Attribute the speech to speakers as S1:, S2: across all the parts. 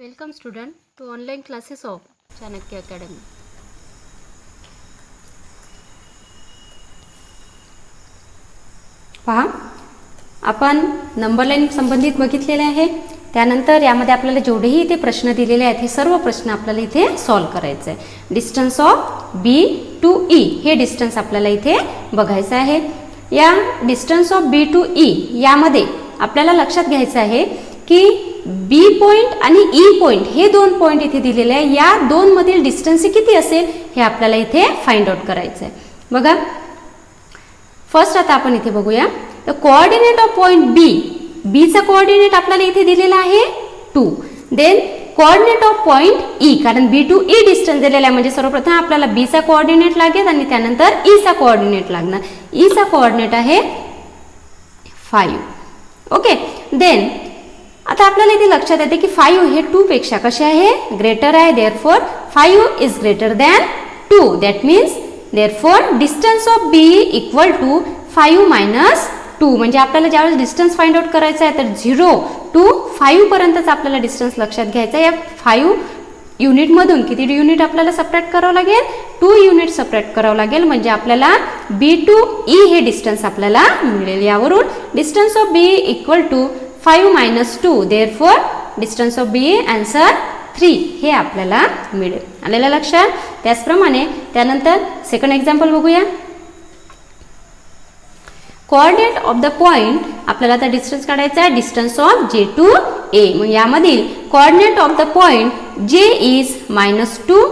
S1: Welcome student to online classes of Chanakya Academy.
S2: पहा, आपण number line संबंधित बघितलेले आहे. त्यानंतर यामध्ये आपल्याला जेवढेही इथे प्रश्न दिलेले आहेत हे सर्व प्रश्न आपल्याला इथे सॉल्व करायचे आहे. Distance of B to E हे डिस्टन्स आपल्याला इथे बघायचं आहे. या distance of B to E यामध्ये आपल्याला लक्षात घ्यायचं आहे की बी पॉईंट आणि ई पॉईंट हे दोन पॉईंट इथे दिलेले आहे. या दोन मधील डिस्टन्स किती असेल हे आपल्याला इथे फाइंड आउट करायचं आहे. बघा, फर्स्ट आता आपण इथे बघूया. The coordinate of point B, B चा कोऑर्डिनेट आपल्याला इथे दिलेला आहे 2. Then coordinate of point E, कारण बी टू ई डिस्टन्स दिलेला आहे म्हणजे सर्वप्रथम आपल्याला बी चा कोऑर्डिनेट लागेल आणि त्यानंतर ई चा कोऑर्डिनेट लागणार. ई चा कोऑर्डिनेट आहे 5. ओके, देन आता आपल्याला इथे लक्षात येते की 5 हे 2 पेक्षा कसे आहे, ग्रेटर आहे. Therefore 5 is greater than 2. That means therefore distance of B equal to 5 minus 2. म्हणजे आपल्याला ज्यावेळेस डिस्टन्स फाइंड आउट करायचा आहे तर 0 to 5 पर्यंतच आपल्याला डिस्टन्स लक्षात घ्यायचा आहे. या 5 युनिट मधून किती युनिट आपल्याला सबट्रॅक्ट करावं लागेल, 2 युनिट सबट्रॅक्ट करावं लागेल. म्हणजे आपल्याला बी टू ई हे डिस्टन्स आपल्याला मिळेल. यावरून distance of B equal to 5 minus 2. Therefore distance of B answer 3 हे आपल्याला मिळेल. आलेलं लक्षात. त्याचप्रमाणे त्यानंतर सेकंड एक्झाम्पल बघूया. कोऑर्डिनेट ऑफ द पॉइंट आपल्याला आता डिस्टन्स काढायचा आहे, distance of J to A. मग यामधील coordinate of the point J is -2.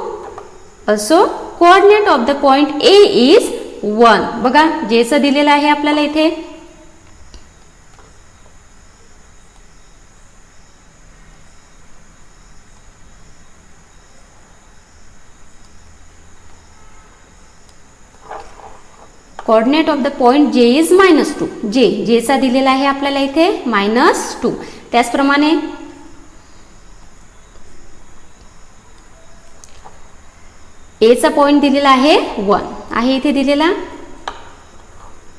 S2: Also coordinate of the point A is 1. बघा, जे चं दिलेलं आहे आपल्याला इथे. Coordinate of the point J is -2. जे चा दिलेला आहे आपल्याला इथे -2. त्याचप्रमाणे ए चा पॉइंट दिलेला आहे 1 आहे इथे दिलेला.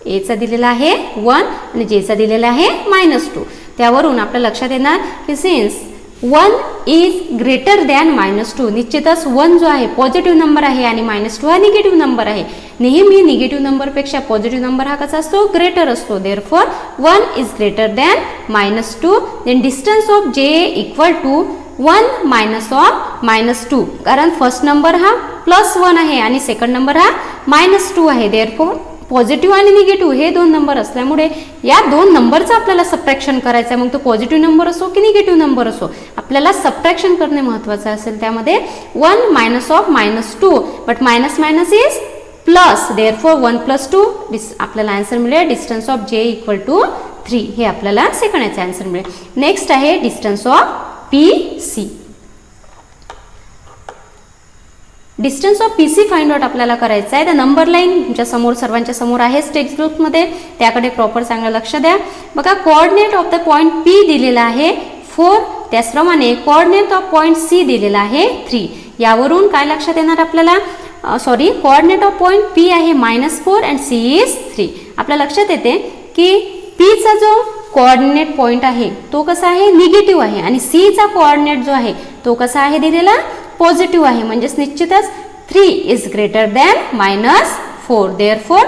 S2: ए चा दिलेला आहे 1 आणि जे चा दिलेला आहे -2. त्यावरून आपल्या लक्षात येणार की सिन्स 1 इज ग्रेटर दॅन -2. निश्चितच 1 जो आहे पॉझिटिव्ह नंबर आहे आणि -2 हा निगेटिव्ह नंबर आहे. नेहमी निगेटिव्ह नंबर पेक्षा पॉझिटिव्ह नंबर हा कसा असतो, ग्रेटर असतो. Therefore 1 is greater than -2. Then distance of J equal to 1 minus of -2. कारण फर्स्ट नंबर हा +1 आहे आणि सेकंड नंबर हा -2 आहे. देअरफॉर पॉझिटिव्ह आणि निगेटिव्ह हे दोन नंबर असल्यामुळे या दोन नंबरचं आपल्याला सबट्रॅक्शन करायचं आहे. मग तो पॉझिटिव्ह नंबर असो की निगेटिव्ह नंबर असो, आपल्याला सबट्रॅक्शन करणे महत्त्वाचं असेल. त्यामध्ये 1 minus of -2 but minus minus is plus. Therefore 1 + 2 आपल्याला आन्सर मिळेल distance of J equal to 3. हे आपल्याला सेकंड याचा आन्सर मिळेल. नेक्स्ट आहे distance of P C. Distance of P C find out आपल्याला करायचं आहे. तर नंबर लाईन तुमच्या समोर सर्वांच्या समोर आहेच टेक्स्टबुकमध्ये, त्याकडे प्रॉपर चांगलं लक्ष द्या. बघा, coordinate of the point P दिलेला आहे 4. त्याचप्रमाणे कोऑर्डिनेट ऑफ पॉइंट सी दिलेला आहे 3. यावरून काय लक्षात येणार आपल्याला, कोऑर्डिनेट ऑफ पॉइंट पी आहे -4 अँड सी इज 3. आपल्या लक्षात येते की पी चा जो कोऑर्डिनेट पॉइंट आहे तो कसा आहे, निगेटिव्ह आहे आणि सी चा कोऑर्डिनेट जो आहे तो कसा आहे दिलेला, पॉझिटिव्ह आहे. म्हणजेच निश्चितच 3 is greater than -4. Therefore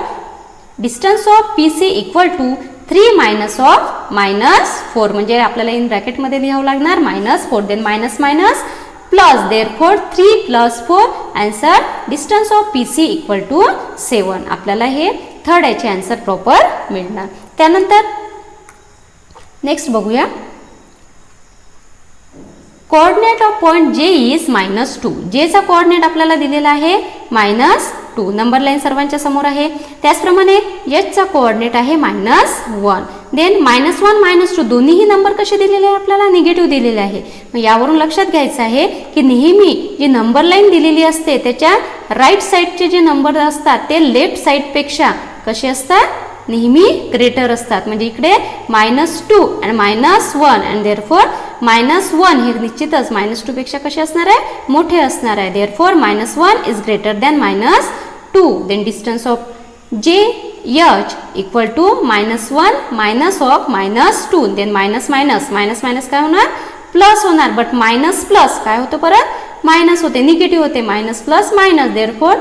S2: distance of P C equal to 3 minus of -4. म्हणजे आपल्याला इन ब्रॅकेटमध्ये लिहावं लागणार -4. Then minus minus plus. Therefore 3 + 4 answer distance of P C equal to 7. आपल्याला हे थर्ड याचे आन्सर प्रॉपर मिळणार. त्यानंतर नेक्स्ट बघूया. Coordinate of point J is -2. जे चा कोऑर्डिनेट आपल्याला दिलेला आहे -2. नंबर लाईन सर्वांच्या समोर आहे. त्याचप्रमाणे एच चा कोऑर्डिनेट आहे -1. देन -1 -2 दोन्हीही नंबर कसे दिलेले आहे आपल्याला, निगेटिव्ह दिलेले आहे. मग यावरून लक्षात घ्यायचं आहे की नेहमी जी नंबर लाईन दिलेली असते त्याच्या राईट साईडचे जे नंबर असतात ते लेफ्ट साईडपेक्षा कसे असतात, नेहमी ग्रेटर असतात. म्हणजे इकडे -2 आणि -1 अँड देअरफॉर -1 हे निश्चितच -2 पेक्षा कसे असणार आहे, मोठे असणार आहे. Therefore -1 is greater than -2. Then distance of J H equal to -1 minus of -2. Then minus minus minus minus काय होणार, प्लस होणार, बट मायनस प्लस काय होतं परत मायनस होते, निगेटिव्ह होते, minus plus minus, therefore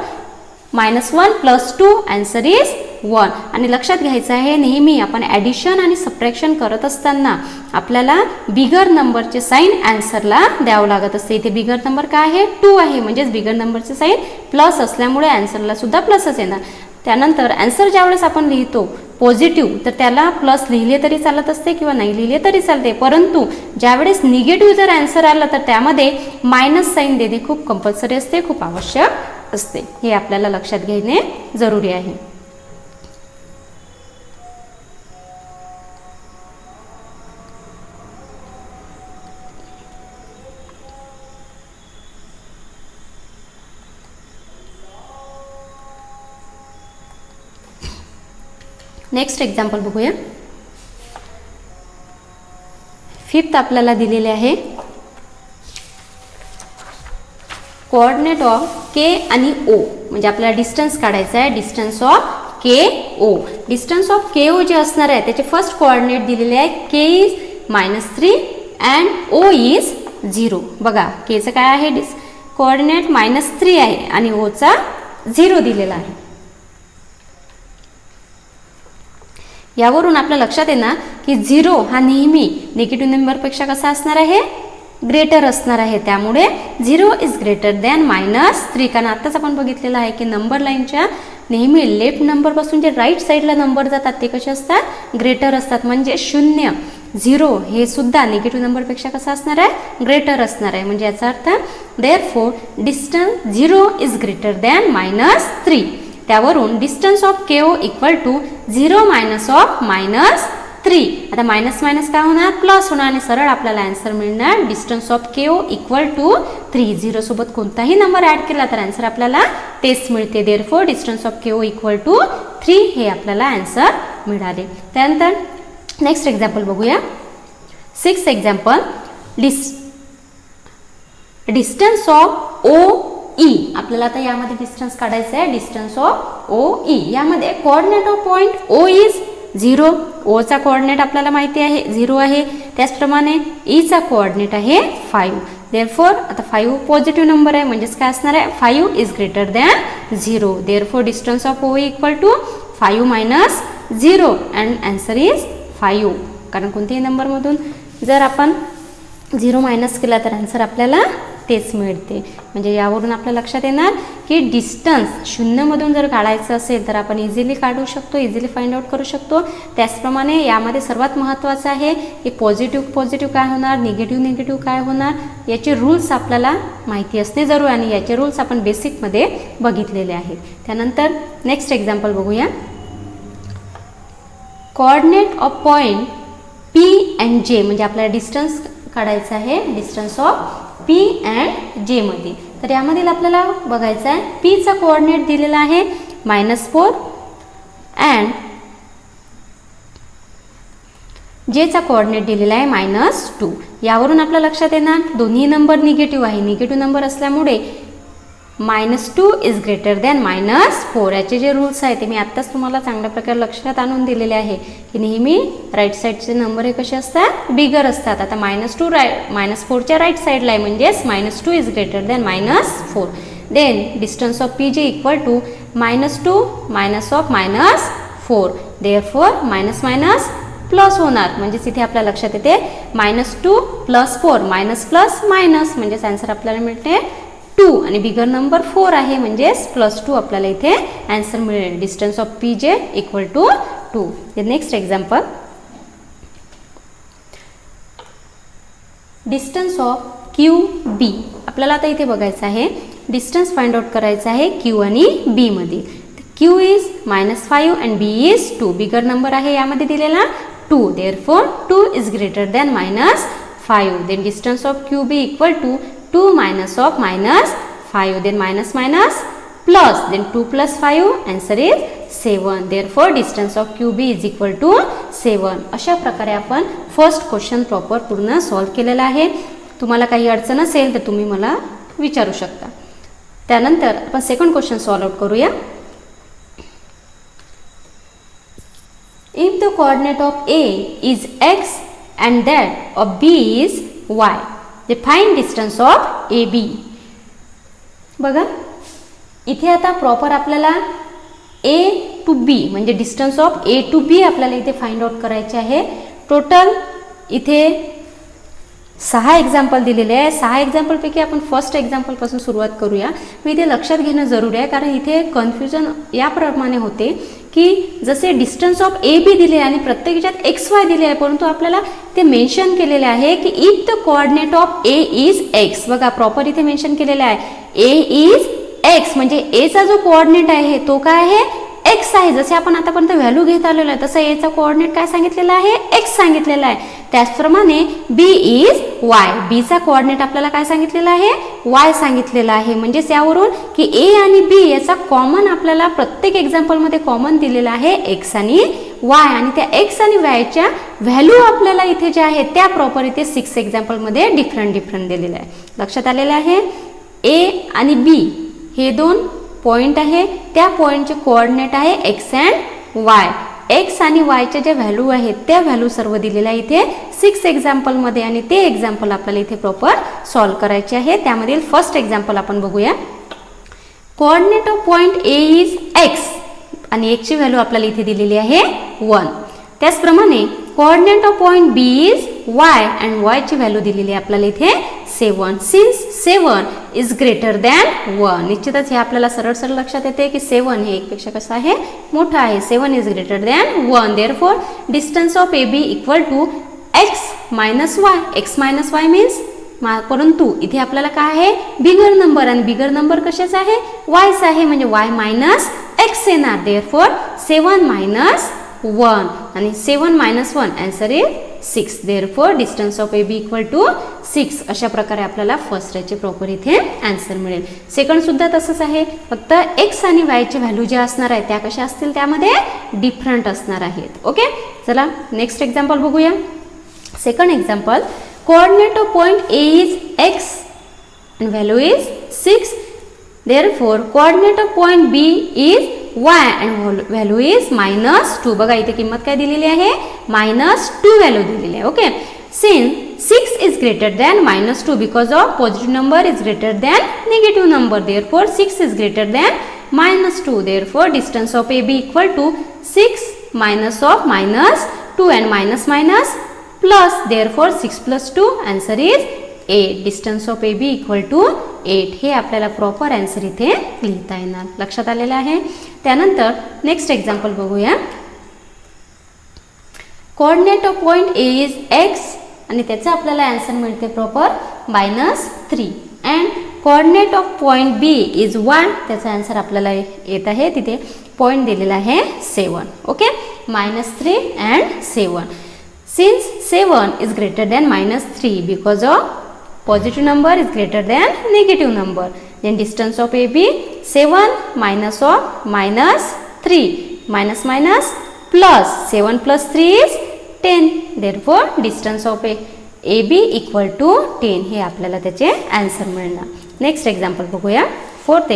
S2: -1 + 2 answer is 1. आणि लक्षात घ्यायचं आहे नेहमी आपण ॲडिशन आणि सबट्रॅक्शन करत असताना आपल्याला बिगर नंबरचे साईन आन्सरला द्यावं लागत असते. इथे बिगर नंबर काय आहे 2 आहे, म्हणजेच बिगर नंबरचे साईन प्लस असल्यामुळे आन्सरला सुद्धा प्लसच येणार. त्यानंतर आन्सर ज्यावेळेस आपण लिहितो पॉझिटिव्ह तर त्याला प्लस लिहिले तरी चालत असते किंवा नाही लिहिले तरी चालते, परंतु ज्यावेळेस निगेटिव्ह जर आन्सर आलं तर त्यामध्ये मायनस साईन देणे खूप कंपल्सरी असते, खूप आवश्यक असते. हे आपल्याला लक्षात घेणे जरुरी आहे. नेक्स्ट एक्झाम्पल बघूया. 5th आपल्याला दिलेले आहे कोऑर्डिनेट ऑफ के आणि ओ, म्हणजे आपल्याला डिस्टन्स काढायचा आहे. Distance of K O, distance of K O जे असणार आहे त्याचे फर्स्ट कोऑर्डिनेट दिलेले आहे. K is -3 and O is 0. बघा केचं काय आहे कोऑर्डिनेट -3 आहे आणि ओचा 0 दिलेला आहे. यावरून आपल्या लक्षात येणार की 0 हा नेहमी निगेटिव्ह नंबरपेक्षा कसा असणार आहे ग्रेटर असणार आहे, त्यामुळे 0 इज ग्रेटर दॅन -3. कारण आत्ताच आपण बघितलेलं आहे की नंबर लाईनच्या नेहमी लेफ्ट नंबरपासून जे राईट साईडला नंबर जातात ते कसे असतात ग्रेटर असतात, म्हणजे 0 0 हे सुद्धा निगेटिव्ह नंबरपेक्षा कसा असणार आहे ग्रेटर असणार आहे. म्हणजे याचा अर्थ therefore distance 0 is greater than -3. त्यावरून distance of K O equal to 0 minus of -3. आता मायनस मायनस काय होणार प्लस होणार आणि सरळ आपल्याला आन्सर मिळणार distance of K O equal to 3. 0 सोबत कोणताही नंबर ॲड केला तर आन्सर आपल्याला तेच मिळते. Therefore distance of K O equal to 3 हे आपल्याला आन्सर मिळाले. त्यानंतर नेक्स्ट एक्झाम्पल बघूया. 6th example distance of O E. आपल्याला आता यामध्ये डिस्टन्स काढायचं आहे. डिस्टन्स ऑफ ओ ई यामध्ये coordinate of point O is 0. ओचा कोऑर्डिनेट आपल्याला माहिती आहे 0 आहे. त्याचप्रमाणे ईचा कोऑर्डिनेट आहे 5. देअरफॉर आता 5 पॉझिटिव्ह नंबर आहे, म्हणजेच काय असणार आहे 5 is greater than 0. Therefore distance of O equal to 5 minus 0 and answer is 5. कारण कोणत्याही नंबरमधून जर आपण 0 मायनस केला तर आन्सर आपल्याला तेच मिळते. म्हणजे यावरून आपल्या लक्षात येणार की डिस्टन्स 0 मधून जर काढायचं असेल तर आपण इझिली काढू शकतो, इझिली फाइंड आउट करू शकतो. त्याचप्रमाणे यामध्ये सर्वात महत्त्वाचं आहे की पॉझिटिव्ह पॉझिटिव्ह काय होणार, निगेटिव्ह निगेटिव्ह काय होणार, याचे रूल्स आपल्याला माहिती असणे जरूर आणि याचे रूल्स आपण बेसिकमध्ये बघितलेले आहेत. त्यानंतर नेक्स्ट एक्झाम्पल बघूया. Coordinate of point P and जे, म्हणजे आपल्याला डिस्टन्स काढायचं आहे डिस्टन्स ऑफ पी अँड जे मध्ये. तर यामधील आपल्याला बघायचं आहे पीचा कोऑर्डिनेट दिलेला आहे -4 अँड जेचा कोऑर्डिनेट दिलेला आहे -2. यावरून आपल्या लक्षात येणार दोन्ही नंबर निगेटिव्ह आहे. निगेटिव्ह नंबर असल्यामुळे -2 इज ग्रेटर दॅन -4. याचे जे रूल्स आहे ते मी आत्ताच तुम्हाला चांगल्या प्रकारे लक्षात आणून दिलेले आहे की नेहमी राईट साईडचे नंबर हे कसे असतात बिगर असतात. आता -4च्या राईट साईडला आहे, म्हणजेच -2 is greater than -4. Then distance of P J equal to -2 minus of -4. Therefore minus minus plus होणार, म्हणजेच इथे आपल्या लक्षात येते -2 + 4 मायनस प्लस मायनस, म्हणजेच आन्सर आपल्याला मिळते 2 आणि बिगर नंबर 4 आहे, म्हणजेच +2 आपल्याला इथे आन्सर मिळेल. Distance of P J equal to 2. Next example distance of Q B. आपल्याला आता इथे बघायचं आहे डिस्टन्स फाइंड आउट करायचं आहे क्यू आणि बी मध्ये. Q is -5 and B is 2. Bigger number आहे यामध्ये दिलेला 2. Therefore 2 is greater than -5. Then distance of Q B equal to 2 minus of -5. then minus plus, then 2 plus 5 answer is 7. therefore distance of QB is equal to 7. अशा प्रकारे आपण first question proper पूर्ण solve केलेला आहे. तुम्हाला काही अडचण असेल तर तुम्ही मला विचारू शकता. त्यानंतर आपण सेकंड क्वेश्चन सॉल्व आउट करूया. If the coordinate of A is x and that of B is Y. ते find distance of A B. बघा इथे आता प्रॉपर आपल्याला ए टू बी म्हणजे distance of A to B आपल्याला इथे find out करायचे आहे. टोटल इथे 6 एक्झाम्पल दिलेले आहे. 6 एक्झाम्पलपैकी आपण फर्स्ट एक्झाम्पलपासून सुरुवात करूया. मी इथे लक्षात घेणं जरुरी आहे कारण इथे कन्फ्युजन याप्रमाणे होते की जसे डिस्टन्स ऑफ ए बी दिले आणि प्रत्येक याच्यात एक्स वाय दिले आहे, परंतु आपल्याला ते मेन्शन केलेले आहे की if the coordinate of A is x. बघा प्रॉपर इथे मेन्शन केलेलं आहे ए इज एक्स म्हणजे एचा जो कोऑर्डिनेट आहे तो काय आहे एक्स आहे. जसे आपण आतापर्यंत व्हॅल्यू घेत आलेलो आहे तसं एचा कोऑर्डिनेट काय सांगितलेला आहे एक्स सांगितलेला आहे. त्याचप्रमाणे बी इज वाय. बीचा कोऑर्डिनेट आपल्याला काय सांगितलेला आहे वाय सांगितलेला आहे. म्हणजेच यावरून की ए आणि बी याचा कॉमन आपल्याला प्रत्येक एक्झाम्पलमध्ये कॉमन दिलेला आहे एक्स आणि वाय. आणि त्या एक्स आणि वायच्या व्हॅल्यू आपल्याला इथे ज्या आहेत त्या प्रॉपर इथे 6 एक्झाम्पलमध्ये डिफरंट दिलेल्या आहे. लक्षात आलेलं आहे. ए आणि बी हे 2 पॉइंट आहे. त्या पॉइंटचे कोऑर्डिनेट आहे एक्स अँड वाय. एक्स आणि वायच्या ज्या व्हॅल्यू आहेत त्या व्हॅल्यू सर्व दिलेल्या इथे 6 एक्झाम्पलमध्ये आणि ते एक्झाम्पल आपल्याला इथे प्रॉपर सॉल्व्ह करायचे आहे. त्यामधील फर्स्ट एक्झाम्पल आपण बघूया. Coordinate of point A is X आणि एक्सची व्हॅल्यू आपल्याला इथे दिलेली आहे 1. त्याचप्रमाणे coordinate of point B is Y and वायची व्हॅल्यू दिलेली आहे आपल्याला इथे 7. Since 7 is greater than 1. निश्चितच हे आपल्याला सरळ लक्षात येते की 7 हे 1 पेक्षा कसं आहे मोठं आहे. 7 is greater than 1. Therefore distance of A B equal to X minus Y. X minus Y means परंतु इथे आपल्याला काय आहे बिगर नंबर आणि बिगर नंबर कशाचा आहे वायच आहे म्हणजे वाय मायनस एक्स येणार. देअरफॉर 7 मायनस 1 आणि 7 minus 1 answer is 6. Therefore distance of A B equal to 6. अशा प्रकारे आपल्याला फर्स्ट याचे प्रॉपर इथे आन्सर मिळेल. सेकंड सुद्धा तसंच आहे. फक्त एक्स आणि वायची व्हॅल्यू ज्या असणार आहेत त्या कशा असतील त्यामध्ये डिफरंट असणार आहेत. ओके चला नेक्स्ट एक्झाम्पल बघूया. Second example coordinate of point A is x and value is 6. Therefore coordinate of point B is y and value is -2. बघा इथे किंमत काय दिलेली आहे -2 व्हॅल्यू दिलेली आहे. Okay since 6 is greater than -2 because of positive number is greater than negative number, therefore 6 is greater than -2. Therefore distance of AB equal to 6 minus of -2 and minus plus, therefore 6 plus 2 answer is 8. Distance of A B equal to 8. हे आपल्याला proper answer इथे लिहिता येणार. लक्षात आलेलं आहे. त्यानंतर next example बघूया. Coordinate of point A is X आणि त्याचा आपल्याला आन्सर मिळते proper -3 and coordinate of point B is 1. त्याचा आन्सर आपल्याला येत आहे. तिथे पॉइंट दिलेला आहे 7. Okay -3 and 7. Since 7 is greater than -3 because of positive number is greater than negative number, then distance of AB 7 minus of -3 minus plus 7 plus 3 is 10. Therefore distance of AB equal to 10. हे आपल्याला त्याचे answer मिळणार. Next example बघूया. Fourth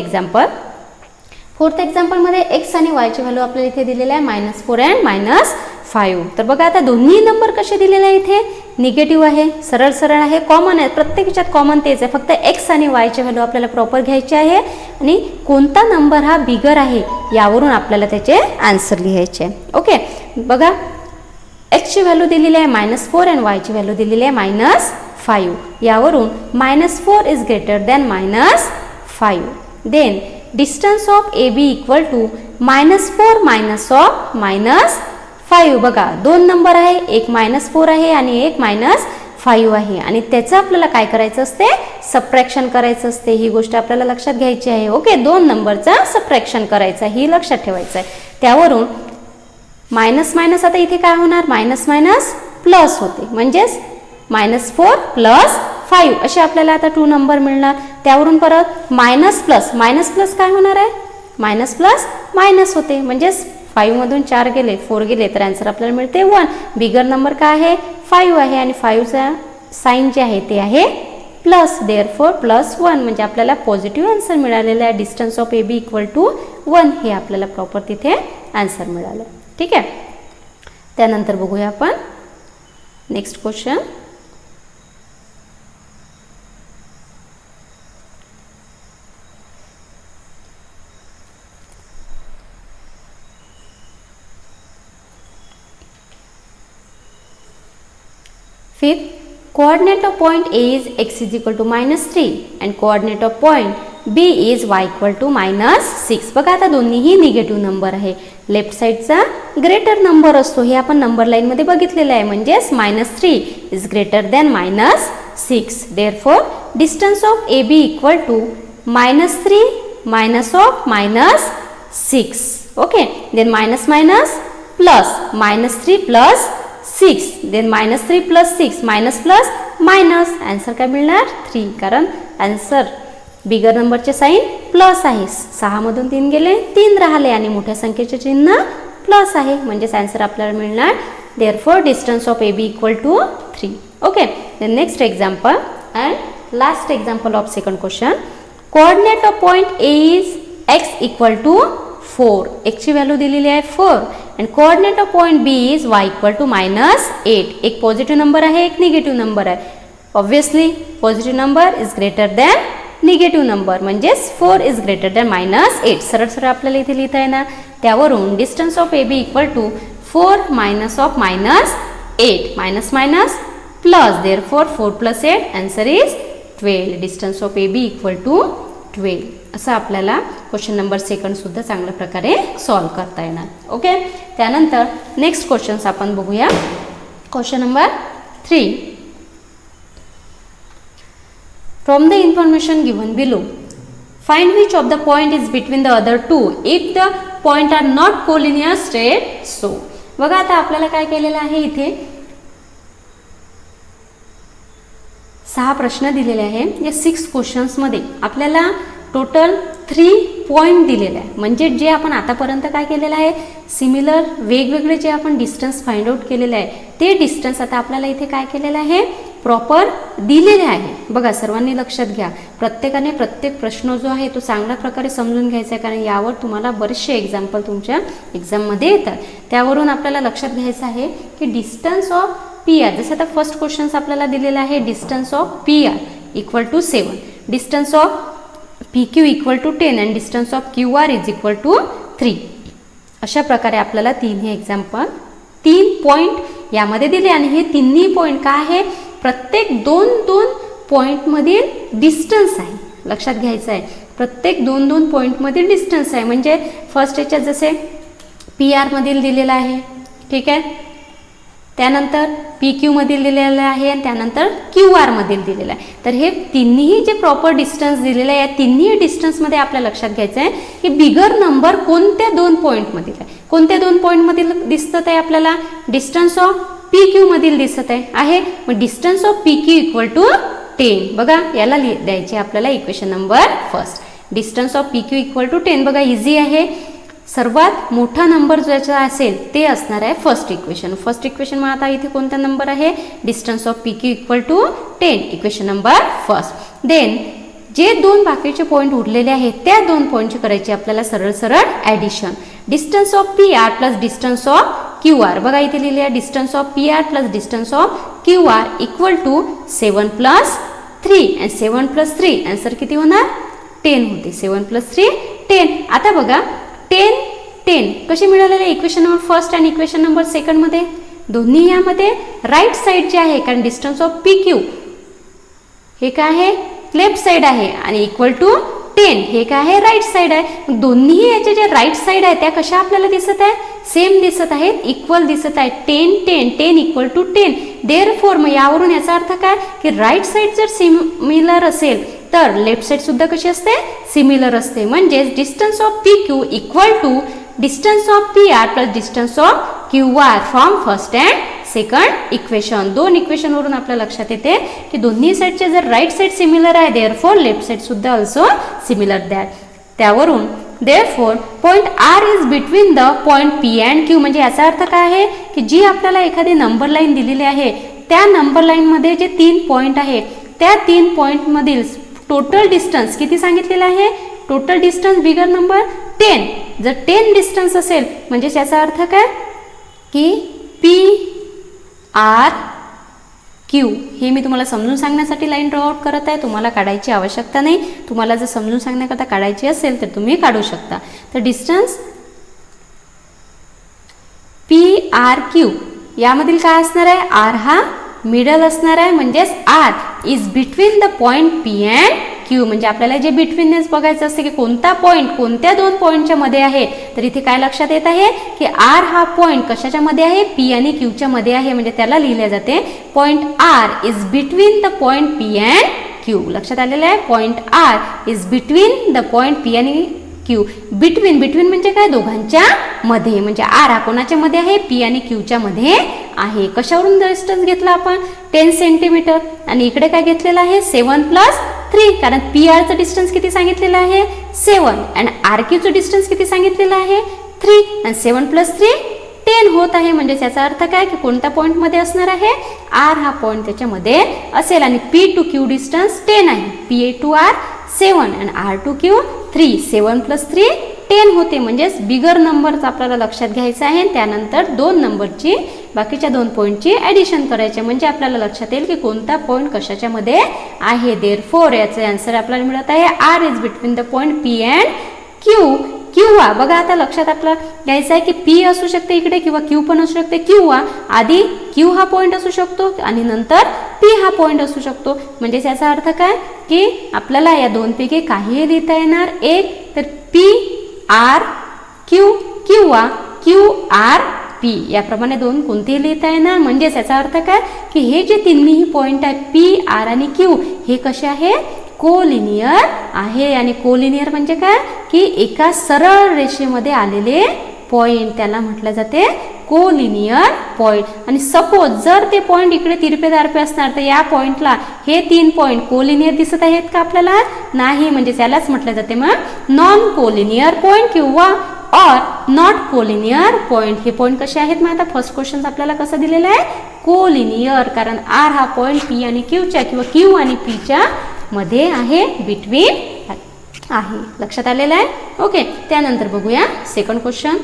S2: example मध्ये x आणि वायची value आपल्याला इथे दिलेली आहे -4 अँड -5. तर बघा आता दोन्ही नंबर कसे दिलेले आहे इथे निगेटिव्ह आहे. सरळ आहे. कॉमन आहे. प्रत्येक ह्याच्यात कॉमन तेच आहे. फक्त एक्स आणि वायची व्हॅल्यू आपल्याला प्रॉपर घ्यायची आहे आणि कोणता नंबर हा बिगर आहे यावरून आपल्याला त्याचे आन्सर लिहायचे आहे. ओके बघा एक्सची व्हॅल्यू दिलेली आहे -4 अँड वायची व्हॅल्यू दिलेली आहे -5. यावरून -4 is greater than -5. Then distance of A B equal to -4 minus of -5. बघा 2 नंबर आहे. एक -4 आहे आणि एक -5 आहे आणि त्याचं आपल्याला काय करायचं असते सबट्रॅक्शन करायचं असते. ही गोष्ट आपल्याला लक्षात घ्यायची आहे. ओके 2 नंबरचा सबट्रॅक्शन करायचं ही लक्षात ठेवायचं आहे. त्यावरून मायनस आता इथे काय होणार मायनस प्लस होते म्हणजेच -4 + 5 असे आपल्याला आता 2 नंबर मिळणार. त्यावरून परत मायनस प्लस काय होणार आहे मायनस प्लस मायनस होते म्हणजेच 5 मधून 4 गेले 4 गेले तर आन्सर आपल्याला मिळते 1. बिगर नंबर काय आहे 5 आहे आणि 5चा साइन जे आहे ते आहे प्लस. देअरफॉर +1 म्हणजे आपल्याला पॉझिटिव्ह आन्सर मिळालेला आहे. Distance of A B equal to 1 हे आपल्याला प्रॉपर तिथे आन्सर मिळालं. ठीक आहे. त्यानंतर बघूया आपण next question. Fifth, coordinate of point A is x is equal to -3 and coordinate of point B is y equal to -6. बघा आता दोन्हीही निगेटिव्ह नंबर आहे. लेफ्ट साईडचा ग्रेटर नंबर असतो, हे आपण नंबर लाईनमध्ये बघितलेलं आहे, म्हणजेच -3 is greater than -6. Therefore distance of A B equal to -3 minus of -6. Okay, then minus minus plus -3 plus 6, then -3 plus 6 minus plus minus. Answer काय मिळणार 3, कारण आन्सर बिगर नंबरचे साईन प्लस आहे. 6 मधून 3 गेले 3 राहिले आणि मोठ्या संख्येचे चिन्ह प्लस आहे, म्हणजेच आन्सर आपल्याला मिळणार. Therefore distance of A B equal to 3. Okay, the next example and last example of second question. Coordinate of point A is X equal to 4. एक्सची व्हॅल्यू दिलेली आहे 4 and coordinate of point B is Y equal to -8. एक positive number आहे, एक negative number आहे. Obviously positive number is greater than negative number, म्हणजेच 4 is greater than -8. सरळ सरळ आपल्याला इथे लिहिता येणार. त्यावरून distance of A B equal to 4 minus of -8 minus minus plus. Therefore 4 plus 8 answer is 12. Distance of A B equal to 12. असं आपल्याला क्वेश्चन नंबर सेकंड सुद्धा चांगल्या प्रकारे सॉल्व्ह करता येणार. ओके, त्यानंतर नेक्स्ट क्वेश्चन्स आपण बघूया. Question number 3. From the information given below, find which of the point is between the other two if the point are not collinear straight. So बघा आता आपल्याला काय केलेलं आहे, इथे 6 प्रश्न दिलेले आहे. या 6 क्वेश्चन्समध्ये आपल्याला टोटल 3 पॉईंट दिलेले आहे. म्हणजे जे आपण आतापर्यंत काय केलेलं आहे, सिमिलर वेगवेगळे जे आपण डिस्टन्स फाइंड आउट केलेले आहे ते डिस्टन्स आता आपल्याला इथे काय केलेलं आहे, प्रॉपर दिलेले आहे. बघा सर्वांनी लक्षात घ्या, प्रत्येकाने प्रत्येक प्रश्न जो आहे तो चांगल्या प्रकारे समजून घ्यायचा आहे, कारण यावर तुम्हाला बरेचसे एक्झाम्पल तुमच्या एक्झाममध्ये येतात. त्यावरून आपल्याला लक्षात घ्यायचं आहे की डिस्टन्स ऑफ पी आर, जसं आता फर्स्ट क्वेश्चन्स आपल्याला दिलेला आहे distance of P R equal to 7, distance of P Q equal to 10 and distance of Q R is equal to 3. अशा प्रकारे आपल्याला 3 हे एक्झाम्पल 3 पॉईंट यामध्ये दिले आणि हे तिन्ही पॉईंट काय आहे, प्रत्येक 2-2 पॉईंटमधील डिस्टन्स आहे. लक्षात घ्यायचं आहे, प्रत्येक 2-2 पॉईंटमधील डिस्टन्स आहे. म्हणजे फर्स्ट याच्यात जसे पी आरमधील दिलेला आहे, ठीक आहे, त्यानंतर पी क्यूमधील दिलेलं आहे आणि त्यानंतर क्यू आरमधील दिलेलं आहे. तर हे तिन्ही जे प्रॉपर डिस्टन्स दिलेले आहे, या तिन्ही डिस्टन्समध्ये आपल्या लक्षात घ्यायचं आहे की बिगर नंबर कोणत्या 2 पॉईंटमधील आहे. कोणत्या 2 पॉईंटमधील दिसत आहे आपल्याला, डिस्टन्स ऑफ पी क्यू मधील दिसत आहे. मग distance of P Q equal to 10. बघा याला द्यायचे आपल्याला equation number first. Distance of P Q equal to 10. बघा इझी आहे. सर्वात मोठा नंबर ज्याचा असेल ते असणार आहे फर्स्ट इक्वेशन. फर्स्ट इक्वेशन मग आता इथे कोणता नंबर आहे, distance of P Q equal to 10, equation number first. Then जे 2 बाकीचे पॉईंट उरलेले आहेत त्या 2 पॉईंटची करायची आपल्याला सरळ सरळ addition. Distance of P R plus distance of Q R. बघा इथे लिहिले आहे distance of P R plus distance of Q R equal to 7 plus 3 and 7 plus 3 answer किती होणार 10 होते. 7 प्लस 3 10. आता बघा 10 कसे मिळालेले इक्वेशन नंबर फर्स्ट आणि इक्वेशन नंबर सेकंड मध्ये, दोन्ही यामध्ये राईट साईड जे आहे, कारण डिस्टन्स ऑफ पी क्यू हे काय आहे लेफ्ट साईड आहे आणि इक्वल टू 10 हे काय आहे राईट साईड आहे. दोन्ही याचे जे राईट साईड आहे त्या कशा आपल्याला दिसत आहे, सेम दिसत आहेत, इक्वल दिसत आहे. 10 इक्वल टू 10. देअरफॉर मग यावरून याचा अर्थ काय की राईट साईड जर सिमिलर असेल तर लेफ्ट साईड सुद्धा कशी असते सिमिलर असते. म्हणजेच distance of P Q equal to distance of P R plus distance of Q R from first and second equation. 2 equation वरून आपल्या लक्षात येते की दोन्ही साईडचे जर राईट साईड सिमिलर आहे देअरफॉर लेफ्ट साईड सुद्धा ऑल्सो सिमिलर दॅट. त्यावरून therefore point R is between the point P and Q. म्हणजे याचा अर्थ काय आहे की जी आपल्याला एखादी नंबर लाईन दिलेली आहे त्या नंबर लाईनमध्ये जे 3 पॉईंट आहे त्या 3 पॉईंटमधील टोटल डिस्टन्स किती सांगितलेलं आहे, टोटल डिस्टन्स बिगर नंबर 10. जर 10 डिस्टन्स असेल म्हणजे याचा अर्थ काय की पी आर क्यू हे मी तुम्हाला समजून सांगण्यासाठी लाईन ड्रॉ आउट करत आहे. तुम्हाला काढायची आवश्यकता नाही. तुम्हाला जर समजून सांगण्याकरता काढायची असेल तर तुम्ही काढू शकता. तर डिस्टन्स पी आर क्यू यामधील काय असणार आहे, आर हा मिडल असणार आहे, म्हणजेच R is between the point P and Q. म्हणजे आपल्याला जे बिटवीननेस बघायचं असते की कोणता पॉईंट कोणत्या दोन पॉईंटच्या मध्ये आहे. तर इथे काय लक्षात येत आहे की आर हा पॉईंट कशाच्या मध्ये आहे, पी आणि क्यूच्या मध्ये आहे. म्हणजे त्याला लिहिले जाते point R is between the point P and Q. लक्षात आलेलं आहे, point R is between the point P आणि क्यू. बिटवीन म्हणजे काय, दोघांच्या मध्ये. म्हणजे आर हा कोणाच्या मध्ये आहे, पी आणि क्यूच्या मध्ये आहे. कशावरून डिस्टन्स घेतला आपण, 10 सेंटीमीटर. आणि इकडे काय घेतलेलं आहे, 7+3. कारण पी आरचं डिस्टन्स किती सांगितलेलं आहे, 7. आणि आर क्यूचं डिस्टन्स किती सांगितलेलं आहे, 3. आणि 7+3 10 होत आहे. म्हणजे याचा अर्थ काय की कोणत्या पॉईंट मध्ये असणार आहे, आर हा पॉईंट त्याच्यामध्ये असेल. आणि पी टू क्यू डिस्टन्स 10 आहे. पी टू आर 7 आणि आर टू क्यू 3. 7+3 10 होते. म्हणजेच बिगर नंबरच आपल्याला लक्षात घ्यायचं आहे. त्यानंतर 2 नंबरची बाकीच्या 2 पॉईंटची ॲडिशन करायचे. म्हणजे आपल्याला लक्षात येईल की कोणता पॉईंट कशाच्या मध्ये आहे. देअरफॉर याचे आन्सर आपल्याला मिळत आहे R is between the point P and Q. किंवा बघा आता लक्षात आपलं घ्यायचं आहे की पी असू शकते इकडे किंवा क्यू पण असू शकते. किंवा आधी क्यू हा पॉईंट असू शकतो आणि नंतर पी हा पॉईंट असू शकतो. म्हणजे याचा अर्थ काय की आपल्याला या दोनपैकी काहीही लिहिता येणार. एक तर पी आर क्यू किंवा क्यू आर पी याप्रमाणे दोन कोणतेही लिहिता येणार. म्हणजेच याचा अर्थ काय की हे जे तिन्ही पॉईंट आहेत पी आर आणि क्यू हे कसे आहे, कोलिनियर आहे. आणि कोलिनियर म्हणजे काय की एका सरळ रेषेमध्ये आलेले पॉईंट, त्याला म्हटलं जाते कोलिनियर पॉईंट. आणि सपोज जर ते पॉईंट इकडे तिरपे दारपे असणार तर या पॉईंटला हे 3 पॉईंट कोलिनियर दिसत आहेत का आपल्याला, नाही. म्हणजे त्यालाच म्हटलं जाते मग नॉन कोलिनियर पॉईंट किंवा ऑर नॉट कोलिनियर पॉईंट. हे पॉईंट कसे आहेत, मग आता फर्स्ट क्वेश्चन आपल्याला कसं दिलेलं आहे, कोलिनियर. कारण आर हा पॉईंट पी आणि क्यूच्या किंवा क्यू आणि पीच्या मध्ये आहे, बिटवीन आहे. लक्षात आलेलं आहे. ओके, त्यानंतर बघूया सेकंड क्वेश्चन.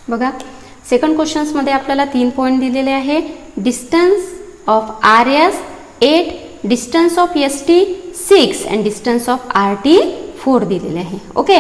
S2: बघा सेकंड क्वेश्चन्समध्ये आपल्याला 3 पॉईंट दिलेले आहे. Distance of R S 8, distance of S T 6 and distance of R T 4 दिलेले आहे. Okay,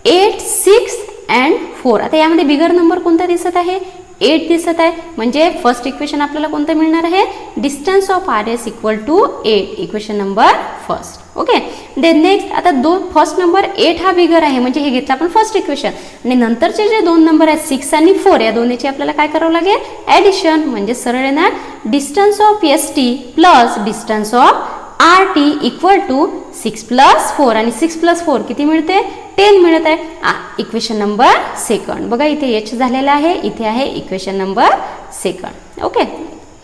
S2: 8, 6 and 4. आता यामध्ये बिगर नंबर कोणता दिसत आहे, 8 दिसत आहे. म्हणजे फर्स्ट इक्वेशन आपल्याला कोणतं मिळणार आहे, distance of R S equal to 8. Equation number first. Okay, then next आता फर्स्ट नंबर 8 हा बिगर आहे. म्हणजे हे घेतलं आपण फर्स्ट इक्वेशन. आणि नंतरचे जे 2 नंबर आहेत 6 आणि 4 या दोन्हीची आपल्याला काय करावं लागेल, ॲडिशन. म्हणजे सरळ येणार distance of S T plus distance of R T equal to 6+4. आणि 6+4 किती मिळते, 10 मिळत आहे. Equation number second. बघा इथे एच झालेला आहे, इथे आहे इक्वेशन नंबर सेकंड. ओके,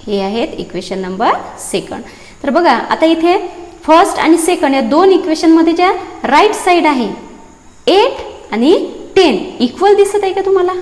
S2: हे आहेत इक्वेशन नंबर सेकंड. तर बघा आता इथे फर्स्ट आणि सेकंड या 2 इक्वेशनमध्ये ज्या राईट साईड आहे 8 आणि 10 इक्वल दिसत आहे का तुम्हाला,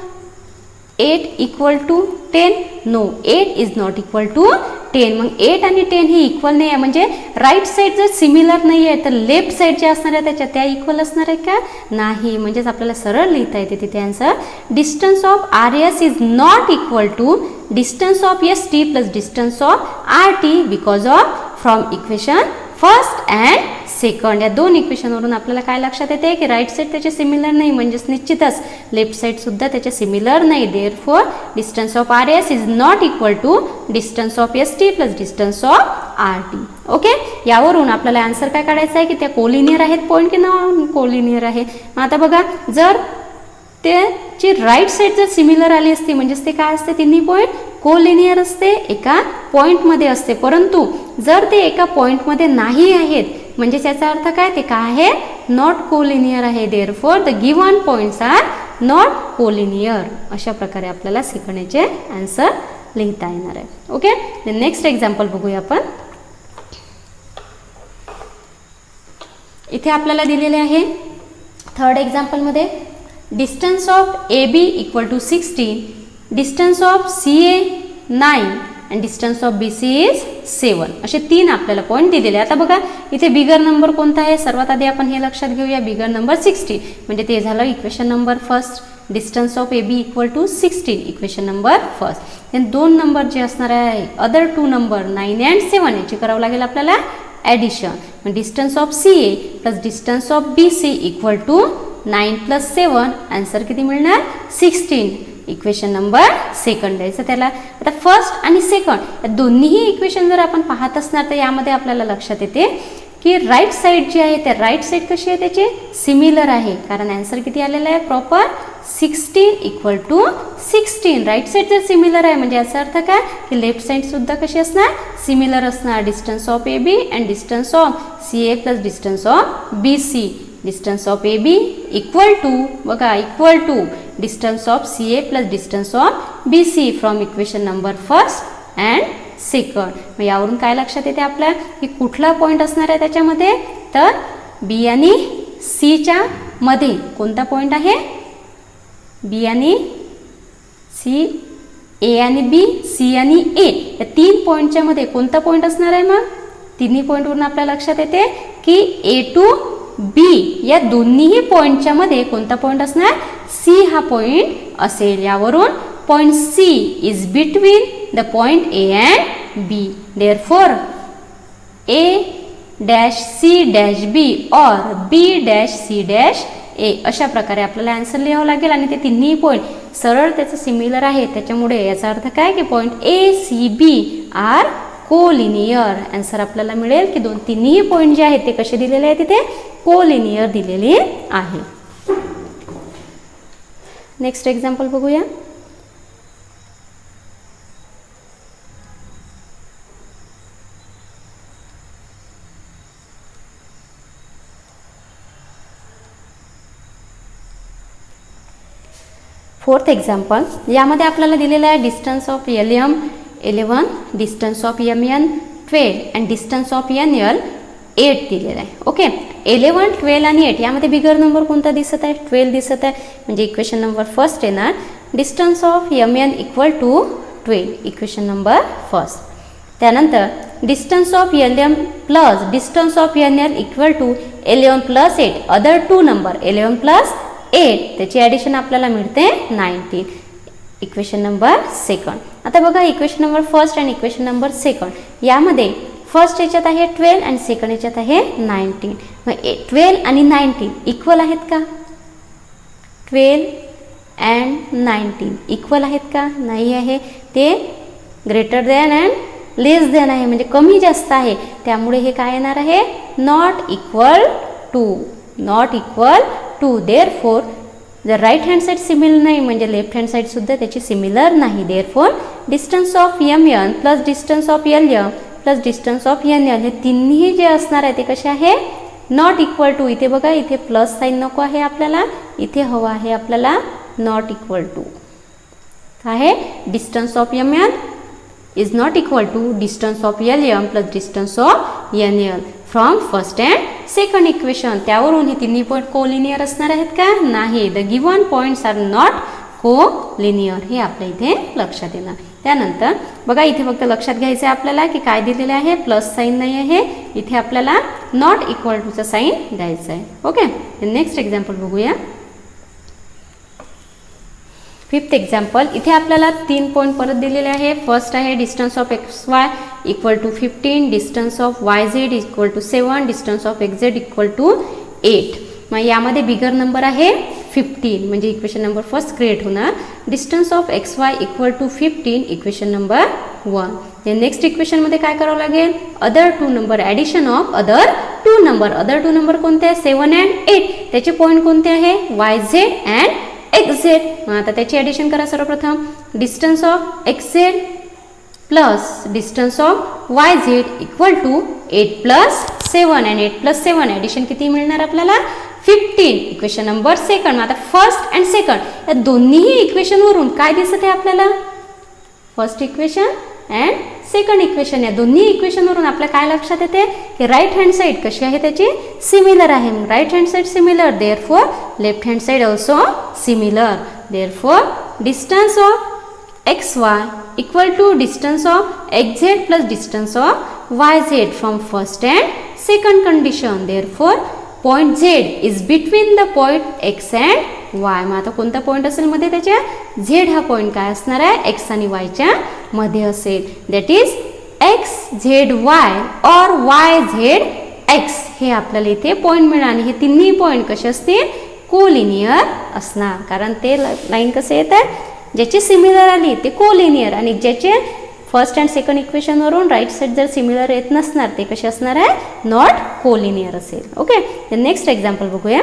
S2: 8 equal to 10, no 8 is not equal to 10. मग 8 आणि 10 हे इक्वल नाही आहे. म्हणजे राईट साईड जर सिमिलर नाही आहे तर लेफ्ट साईड जे असणार आहे त्याच्या त्या इक्वल असणार आहे का, नाही. म्हणजेच आपल्याला सरळ लिहिता येते तिथे answer distance of R S is not equal to distance of S T plus distance of R T because of from equation first and second. या 2 इक्वेशनवरून आपल्याला काय लक्षात येते की राईट साईड त्याचे सिमिलर नाही. म्हणजेच निश्चितच लेफ्ट साईड सुद्धा त्याचे सिमिलर नाही. Therefore distance of R S is not equal to distance of S T plus distance of R T. Okay, यावरून आपल्याला आन्सर काय काढायचं आहे की त्या कोलिनियर आहेत पॉईंट की नॉन कोलिनियर आहे. मग आता बघा जर त्याची राईट साईड जर सिमिलर आली असती म्हणजेच ते काय असते, तिन्ही पॉईंट कोलिनियर असते, एका पॉईंटमध्ये असते. परंतु जर ते एका पॉईंटमध्ये नाही आहेत म्हणजे त्याचा अर्थ काय, ते काय आहे, नॉट कोलिनियर आहे. Therefore the given points are not collinear. अशा प्रकारे आपल्याला सेकंडचे आन्सर लिहिता येणार आहे. ओके, नेक्स्ट एक्झाम्पल बघूया आपण. इथे आपल्याला दिलेले आहे थर्ड एक्झाम्पलमध्ये distance of A B equal to 16, distance of C A 9 आणि distance of B C is 7. असे 3 आपल्याला पॉईंट दिलेले. आता बघा इथे बिगर नंबर कोणता आहे, सर्वात आधी आपण हे लक्षात घेऊया. बिगर नंबर 60 म्हणजे ते झालं equation number first. Distance of A B equal to 16 equation number first. Then 2 number जे असणार आहे अदर 2 नंबर 9 अँड 7 याची करावं लागेल आपल्याला ॲडिशन. मग distance of C A plus distance of B C equal to 9 plus 7 answer किती मिळणार 16 इक्वेशन नंबर सेकंड द्यायचं त्याला. आता फर्स्ट आणि सेकंड या दोन्हीही इक्वेशन जर आपण पाहत असणार तर यामध्ये आपल्याला लक्षात येते की राईट साईड जी आहे त्या राईट साईड कशी आहे त्याची सिमिलर आहे, कारण आन्सर किती आलेला आहे proper 16 equal to 16. Right side जर सिमिलर आहे म्हणजे याचा अर्थ काय की लेफ्ट साईड सुद्धा कशी असणार सिमिलर असणार. Distance of A B and distance of C A plus distance of B C. Distance of A B equal to बघा equal to distance of C A plus distance of B C from equation number first and second. मग यावरून काय लक्षात येते आपल्या की कुठला point असणार आहे त्याच्यामध्ये तर बी आणि सीच्या मध्ये कोणता पॉईंट आहे बी आणि सी ए आणि बी सी आणि ए या 3 पॉईंटच्या मध्ये कोणता पॉईंट असणार आहे. मग तिन्ही पॉईंटवरून आपल्या लक्षात येते की ए टू बी या दोन्हीही पॉईंटच्या मध्ये कोणता पॉईंट असणार सी हा पॉईंट असेल. यावरून point C is between the point A and B. Therefore A dash C dash B or B dash C dash A अशा प्रकारे आपल्याला आन्सर लिहावं लागेल. आणि ते तिन्ही पॉईंट सरळ त्याचं सिमिलर आहे त्याच्यामुळे याचा अर्थ काय की point A C B are collinear. Answer आपल्याला मिळेल की तिन्ही पॉईंट जे आहेत ते कसे दिलेले आहेत तिथे कोलिनियर दिलेले आहे. नेक्स्ट एक्झाम्पल बघूया. फोर्थ एक्झाम्पल यामध्ये आपल्याला दिलेलं आहे distance of L M 11 distance of M N 12 and distance of N L 8 दिलेला आहे. ओके 11 12 आणि 8 यामध्ये बिगर नंबर कोणता दिसत आहे 12 दिसत आहे म्हणजे इक्वेशन नंबर फर्स्ट येणार distance of M N equal to 12 equation number first. त्यानंतर distance of L M plus distance of N L equal to 11 plus 8 other 2 number 11 plus 8 त्याची ॲडिशन आपल्याला मिळते 19 इक्वेशन नंबर सेकंड. आता बघा equation number first आणि equation number second यामध्ये first याच्यात आहे 12 आणि सेकंड याच्यात आहे 19. मग 12 आणि 19 इक्वल आहेत का 12 अँड 19 इक्वल आहेत का नाही आहे. ते greater than and less than आहे म्हणजे कमी जास्त आहे त्यामुळे हे काय येणार आहे नॉट इक्वल टू. देअरफॉर जर राईट हँड साईड सिमिलर नाही म्हणजे लेफ्ट हँड साईड सुद्धा त्याची सिमिलर नाही. Therefore distance of M N plus distance of L M plus distance of N L हे तिन्ही जे असणार आहे ते कसे आहे नॉट इक्वल टू. इथे बघा इथे प्लस साईन नको आहे आपल्याला इथे हवं आहे आपल्याला नॉट इक्वल टू. काय आहे distance of M N is not equal to distance of L M plus distance of N L from first and second equation. त्यावरून हे तिन्ही पॉईंट कोलिनियर असणार आहेत का नाही. The given points are not collinear हे आपल्या इथे लक्षात येणार. त्यानंतर बघा इथे फक्त लक्षात घ्यायचं आहे आपल्याला की काय दिलेलं आहे प्लस साईन नाही आहे इथे आपल्याला नॉट इक्वल टूचा साईन द्यायचा आहे. ओके नेक्स्ट एक्झाम्पल बघूया. फिफ्थ एक्झाम्पल इथे आपल्याला 3 पॉईंट परत दिलेले आहे. फर्स्ट आहे distance of X Y equal to 15 distance of Y Z equal to 7 distance of X Z equal to 8. मग यामध्ये बिगर नंबर आहे 15 म्हणजे इक्वेशन नंबर फर्स्ट क्रिएट होणार. Distance of X Y equal to 15 equation number 1. ते next इक्वेशनमध्ये काय करावं लागेल other 2 number addition of other 2 number. Other 2 number कोणते आहे 7 अँड 8 त्याचे पॉईंट कोणते आहे Y Z and X Z. आता त्याची ॲडिशन करा सर्वप्रथम. Distance of X Z plus distance of Y Z equal to 8 plus 7 and 8 plus 7 addition किती मिळणार आपल्याला 15 इक्वेशन नंबर सेकंड. आता फर्स्ट अँड सेकंड या दोन्हीही इक्वेशनवरून काय दिसत आहे आपल्याला first equation and second equation या दोन्ही इक्वेशनवरून आपल्याला काय लक्षात येते की राईट हँड साईड कशी आहे त्याची सिमिलर आहे. Right hand side similar therefore left hand side also similar. Therefore distance of X Y equal to distance of X Z plus distance of Y Z from first and second condition. Therefore point Z is between the point X and Y. मग आता कोणता point असेल मध्ये त्याच्या, Z हा point काय असणार आहे, एक्स आणि वायच्या मध्ये असेल. That is x Z Y और वाय झेड एक्स हे आपल्याला इथे पॉईंट मिळणार. आणि हे तिन्ही पॉईंट कसे असतील, कोलिनियर असणार. कारण ते लाईन कसे येत आहे, ज्याची सिमिलर आली ते कोलिनियर आणि ज्याचे फर्स्ट अँड सेकंड इक्वेशनवरून राईट साईड जर सिमिलर येत नसणार ते कसे असणार आहे, नॉट कोलिनियर असेल. ओके, तर नेक्स्ट एक्झाम्पल बघूया.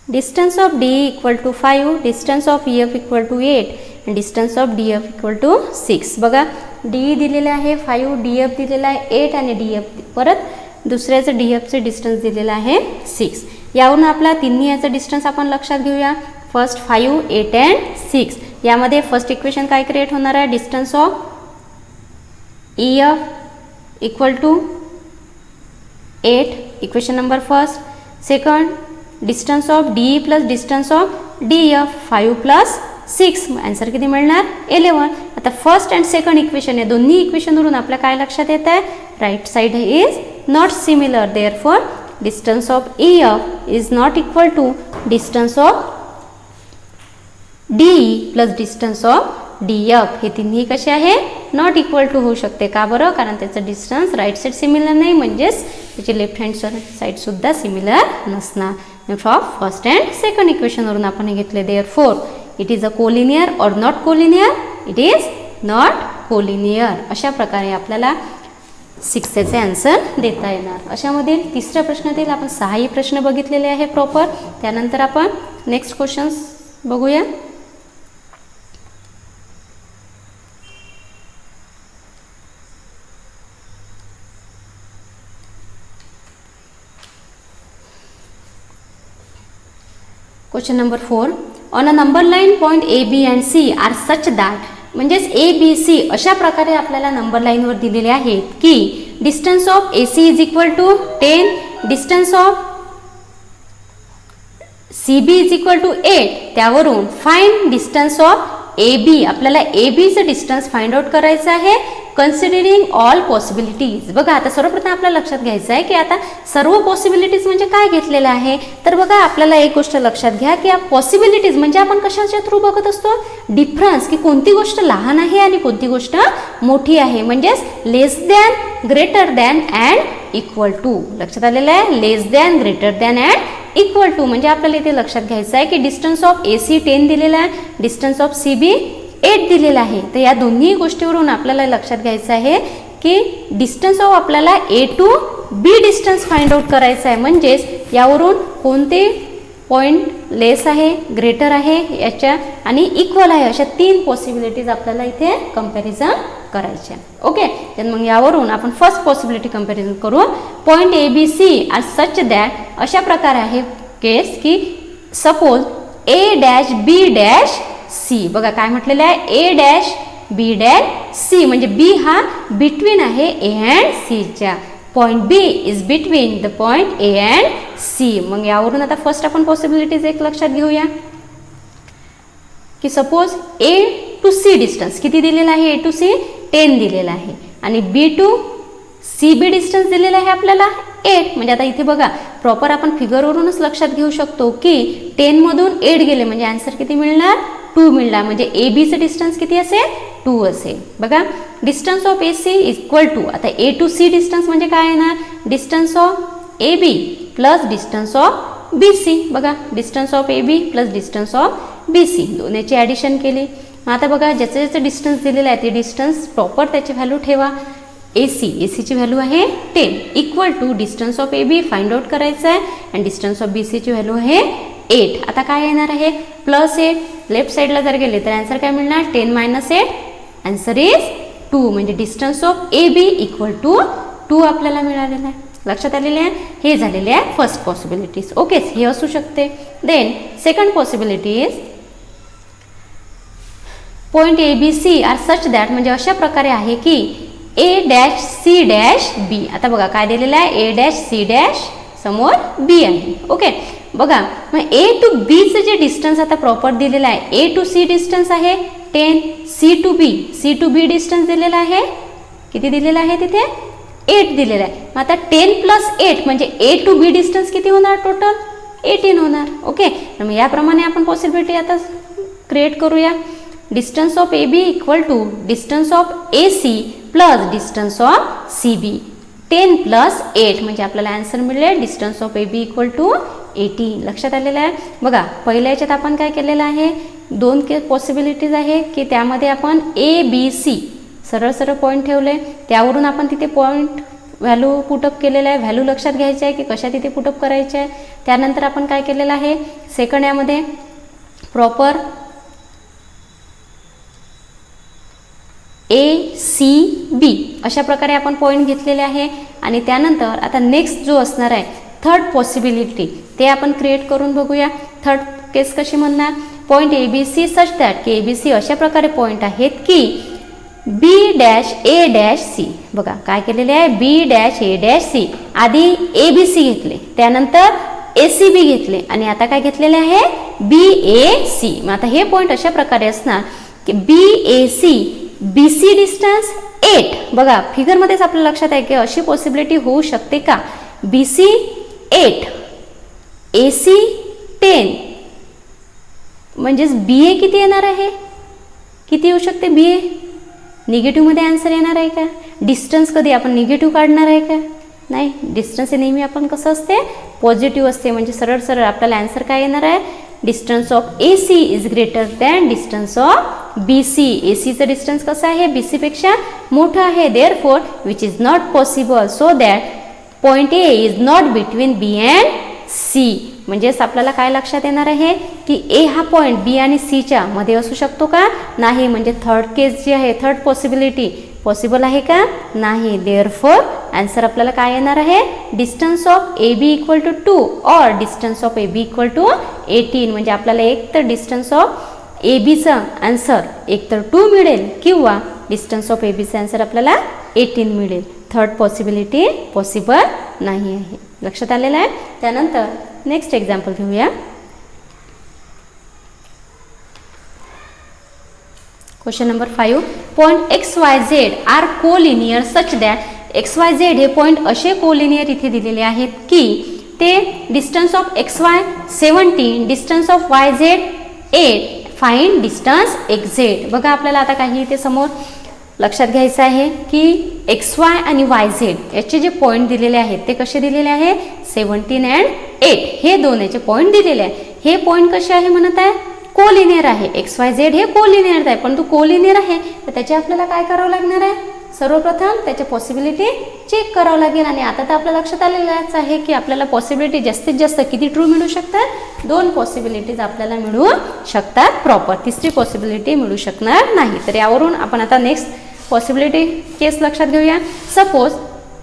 S2: Distance of DE equal to 5, distance of EF equal to 8 and distance of DF equal to 6. बघा DE दिलेलं आहे 5, DF दिलेला आहे 8 आणि DF परत दुसऱ्याचं DFचं डिस्टन्स दिलेलं आहे 6. यावरून आपला तिन्ही याचं डिस्टन्स आपण लक्षात घेऊया. First 5, 8 and 6. यामध्ये फर्स्ट इक्वेशन काय क्रिएट होणार आहे, distance of EF equal to 8 equation number first. Second distance of DE plus distance of DF 5 plus 6. Answer किती मिळणार, 11. आता फर्स्ट अँड सेकंड इक्वेशन आहे, दोन्ही इक्वेशनवरून आपल्या काय लक्षात येत आहे, right side is not similar. Therefore distance of EF is not equal to distance of DE plus distance of DF. हे तिन्ही कसे आहे, नॉट इक्वल टू होऊ शकते. का बरं, कारण त्याचं डिस्टन्स राईट साईड सिमिलर नाही, म्हणजेच त्याची लेफ्ट हँड साईड सुद्धा सिमिलर नसणार. फ्रॉम फर्स्ट अँड सेकंड इक्वेशनवरून आपण हे घेतले. Therefore it is a collinear or not collinear, it is not collinear. अशा प्रकारे आपल्याला 6चे आन्सर देता येणार. अशामधील तिसऱ्या प्रश्नातील आपण 6ही प्रश्न बघितलेले आहे प्रॉपर. त्यानंतर आपण नेक्स्ट क्वेश्चन्स बघूया. Question number 4. On a number line point A, B and C R such that, म्हणजेच A, B, C अशा प्रकारे आपल्याला नंबर लाईनवर दिलेले आहेत की distance of AC is equal to 10, distance of CB is equal to 8. त्यावरून फाइंड डिस्टन्स ऑफ AB. आपल्याला ABचं डिस्टन्स फाइंड आउट करायचं आहे कन्सिडरिंग ऑल पॉसिबिलिटीज. बघा आता सर्वप्रथम आपल्या लक्षात घ्यायचं आहे की आता सर्व पॉसिबिलिटीज म्हणजे काय घेतलेलं आहे. तर बघा आपल्याला एक गोष्ट लक्षात घ्या की पॉसिबिलिटीज म्हणजे आपण कशाच्या थ्रू बघत असतो, डिफरन्स, की कोणती गोष्ट लहान आहे आणि कोणती गोष्ट मोठी आहे. म्हणजेच less than, greater than and equal to. लक्षात आलेलं आहे, less than, greater than and equal to. म्हणजे आपल्याला इथे लक्षात घ्यायचं आहे की डिस्टन्स ऑफ AC 10 दिलेला आहे, डिस्टन्स ऑफ CB 8 दिलेला आहे. तर या दोन्ही गोष्टीवरून आपल्याला लक्षात घ्यायचं आहे की डिस्टन्स ऑफ आपल्याला A to B distance find out करायचं आहे. म्हणजेच यावरून कोणते पॉईंट लेस आहे, ग्रेटर आहे याच्या आणि इक्वल आहे अशा 3 पॉसिबिलिटीज आपल्याला इथे कंपॅरिझन करायच्या. ओके, तर मग यावरून आपण फर्स्ट पॉसिबिलिटी कंपॅरिझन करू. Point ABC are such that, अशा प्रकारे आहे केस की सपोज A-B-C. बघा काय म्हटलेलं आहे, A-B-C म्हणजे B हा बिटवीन आहे A अँड C च्या. Point B is between the point A and C. मग यावरून आता फर्स्ट आपण पॉसिबिलिटीज एक लक्षात घेऊया की suppose A to C distance किती दिलेला आहे, A टू C 10 दिलेला आहे आणि B टू CB डिस्टन्स दिलेला आहे आपल्याला 8. म्हणजे आता इथे बघा प्रॉपर आपण फिगरवरूनच लक्षात घेऊ शकतो की 10 मधून 8 गेले म्हणजे आन्सर किती मिळणार, 2 मिळणार. म्हणजे ABचं डिस्टन्स किती असेल, 2 असेल. बघा distance of AC equal to, आता A टू C डिस्टन्स म्हणजे काय येणार, distance of AB plus distance of BC. बघा distance of AB plus distance of BC दोन्हीची ॲडिशन केली. आता बघा ज्याचं ज्याचं डिस्टन्स दिलेलं आहे ते डिस्टन्स प्रॉपर त्याची व्हॅल्यू ठेवा. ACची व्हॅल्यू आहे 10 equal to distance of AB find out करायचं आहे आणि डिस्टन्स ऑफ BCची व्हॅल्यू आहे 8. आता काय येणार आहे, प्लस 8. लेफ्ट साईडला जर गेले तर आन्सर काय मिळणार, 10 मायनस 8 आन्सर इज 2. म्हणजे distance of AB equal to 2 आपल्याला मिळालेलं आहे. लक्षात आलेले आहे. हे झालेले आहे फर्स्ट पॉसिबिलिटीज. ओकेच, हे असू शकते. Then second possibility is point ABC are such that, म्हणजे अशा प्रकारे आहे की A dash C dash B. आता बघा काय दिलेलं आहे, ए डॅश सी डॅश समोर बी आहे. ओके, बघा मग ए टू बीचं जे डिस्टन्स आता प्रॉपर दिलेलं आहे, ए टू सी डिस्टन्स आहे 10, सी टू बी डिस्टन्स दिलेला आहे, किती दिलेला आहे तिथे 8 दिलेला आहे. मग आता 10 + 8 म्हणजे ए टू बी डिस्टन्स किती होणार, टोटल 18 होणार. ओके, तर मग याप्रमाणे आपण पॉसिबिलिटी आता क्रिएट करूया. Distance of A B equal to distance of A C plus distance of C B. 10 + 8 म्हणजे आपल्याला आन्सर मिळेल distance of A B equal to 18. लक्षात आलेलं आहे. बघा पहिल्या याच्यात आपण काय केलेलं आहे, 2 पॉसिबिलिटीज आहे की त्यामध्ये आपण ए बी सी सरळ सरळ पॉईंट ठेवले, त्यावरून आपण तिथे पॉईंट व्हॅल्यू पुटअप केलेलं आहे. व्हॅल्यू लक्षात घ्यायची आहे की कशा तिथे पुटअप करायचे आहे. त्यानंतर आपण काय केलेलं आहे, सेकंड यामध्ये प्रॉपर ए सी बी अशा प्रकारे आपण पॉईंट घेतलेले आहे. आणि त्यानंतर आता नेक्स्ट जो असणार आहे थर्ड पॉसिबिलिटी ते आपण क्रिएट करून बघूया. थर्ड केस कशी म्हणणार, point A B C such that की ए बी सी अशा प्रकारे पॉईंट आहेत की B dash A dash C. बघा काय केलेले आहे, B dash A dash C. आधी ए बी सी घेतले, त्यानंतर ए सी बी घेतले आणि आता काय घेतलेले आहे, बी ए सी. मग आता हे पॉईंट अशा प्रकारे असणार की बी ए सी बी सी डिस्टन्स 8. बघा फिगरमध्येच आपल्या लक्षात आहे की अशी पॉसिबिलिटी होऊ शकते का, बी सी 8 ए सी 10 म्हणजेच बी ए किती येणार आहे, किती येऊ शकते बी ए, निगेटिव्हमध्ये आन्सर येणार आहे का. डिस्टन्स कधी आपण निगेटिव्ह काढणार आहे का, नाही. डिस्टन्स हे नेहमी आपण कसं असते, पॉझिटिव्ह असते. म्हणजे सरळ सरळ आपल्याला आन्सर काय येणार आहे, distance of A C is greater than distance of B C. A सीचं डिस्टन्स कसं आहे, बी सी पेक्षा मोठं आहे. Therefore which is not possible, so that point A is not between B and C. म्हणजेच आपल्याला काय लक्षात येणार आहे की ए हा पॉईंट बी आणि सीच्या मध्ये असू शकतो का, नाही. म्हणजे थर्ड केस जी आहे, थर्ड पॉसिबिलिटी पॉसिबल आहे का, नाही. देअरफॉर आन्सर आपल्याला काय येणार आहे, distance of A B equal to 2 और distance of A B equal to 18. म्हणजे आपल्याला एक तर डिस्टन्स ऑफ ए बीचा आन्सर एक तर 2 मिळेल किंवा डिस्टन्स ऑफ ए बीचा आन्सर आपल्याला 18 मिळेल. थर्ड पॉसिबिलिटी पॉसिबल नाही आहे. लक्षात आलेलं आहे. त्यानंतर नेक्स्ट एक्झाम्पल घेऊया. Question number 5. Point X Y Z are collinear such that X Y Z हे पॉईंट असे कोलिनियर इथे दिलेले आहेत की ते distance of X Y 17, distance of Y Z 8. Find distance X Z. बघा आपल्याला आता काही इथे समोर लक्षात घ्यायचं आहे की एक्स वाय आणि वाय झेड याचे जे पॉईंट दिलेले आहेत ते कसे दिलेले आहे, 17 and 8 हे दोन याचे पॉईंट दिलेले आहे. हे पॉईंट कसे आहे म्हणत आहे, कोलिनियर आहे. एक्स वाय झेड हे कोलिनियर आहे, पण तो कोलिनियर आहे तर त्याचे आपल्याला काय करावं लागणार आहे, सर्वप्रथम त्याची पॉसिबिलिटी चेक करावं लागेल. आणि आता तर आपल्या लक्षात आलेलंच आहे की आपल्याला पॉसिबिलिटी जास्तीत जास्त किती ट्रू मिळू शकतात, 2 पॉसिबिलिटीज आपल्याला मिळू शकतात प्रॉपर. तिसरी पॉसिबिलिटी मिळू शकणार नाही. तर यावरून आपण आता नेक्स्ट पॉसिबिलिटी केस लक्षात घेऊया. Suppose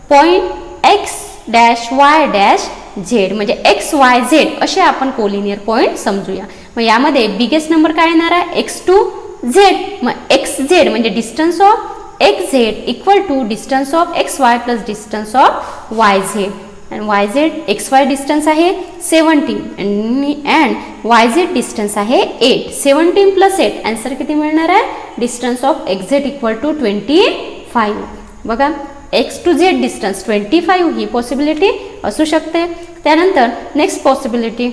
S2: point x dash Y dash Z म्हणजे एक्स वाय झेड असे आपण कोलिनियर पॉईंट समजूया. मग यामध्ये बिगेस्ट नंबर काय येणार आहे, एक्स टू झेड. मग एक्स झेड म्हणजे distance of X Z equal to distance of X Y plus distance of Y Z. आणि Y Z X Y distance आहे 17 अँड वाय झेड डिस्टन्स आहे 8. 17 + 8 answer किती मिळणार आहे, distance of X Z equal to 25. बघा X to Z distance 25 ही possibility असू शकते. त्यानंतर नेक्स्ट पॉसिबिलिटी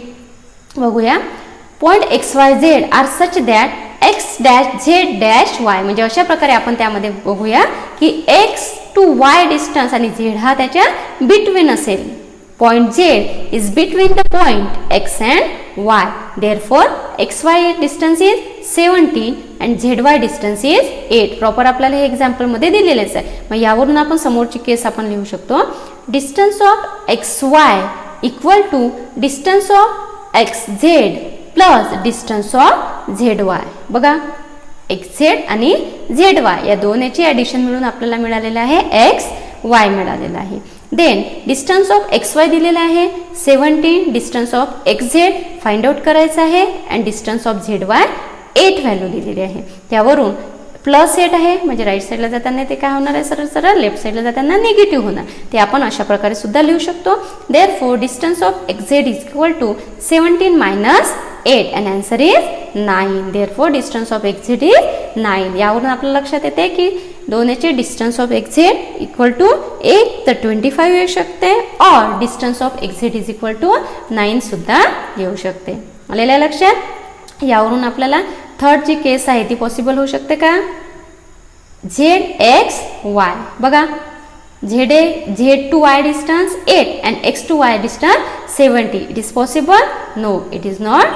S2: बघूया. Point X Y Z are such that X dash Z dash Y म्हणजे अशा प्रकारे आपण त्यामध्ये बघूया की एक्स टू वाय डिस्टन्स आणि झेड हा त्याच्या बिटवीन असेल. Point Z is between the point X and Y. Therefore X Y distance is 17 and Z Y distance is 8. Proper आपल्याला हे एक्झाम्पलमध्ये दिलेलेच आहे. मग यावरून आपण समोरची केस आपण लिहू शकतो. Distance of X Y equal to distance of X Z plus distance of Z Y. बघा एक्स झेड आणि झेड वाय या दोन याची ॲडिशन मिळून आपल्याला मिळालेलं आहे एक्स वाय मिळालेला आहे. Then distance of X Y दिलेला आहे 17, distance of X Z find out करायचं आहे and distance of Z Y 8 value दिलेली आहे. त्यावरून प्लस 8 आहे म्हणजे राईट साईडला जाताना ते काय होणार आहे, सरळ सरळ लेफ्ट साईडला जाताना निगेटिव्ह होणार. ते आपण अशा प्रकारे सुद्धा लिहू शकतो. Therefore distance of X Z is equal to 17 minus 8 and answer is 9. Therefore distance of exit is 9. यावरून आपल्याला लक्षात येते की दोन्हीचे distance of X Z equal to एक तर 25 येऊ शकते और distance of X Z is equal to 9 सुद्धा येऊ शकते. आलेलं आहे लक्षात. यावरून आपल्याला थर्ड जी केस आहे ती पॉसिबल होऊ शकते का, ZXY. बघा Z to Y distance 8 and X to Y distance 70. It is possible? No, it is not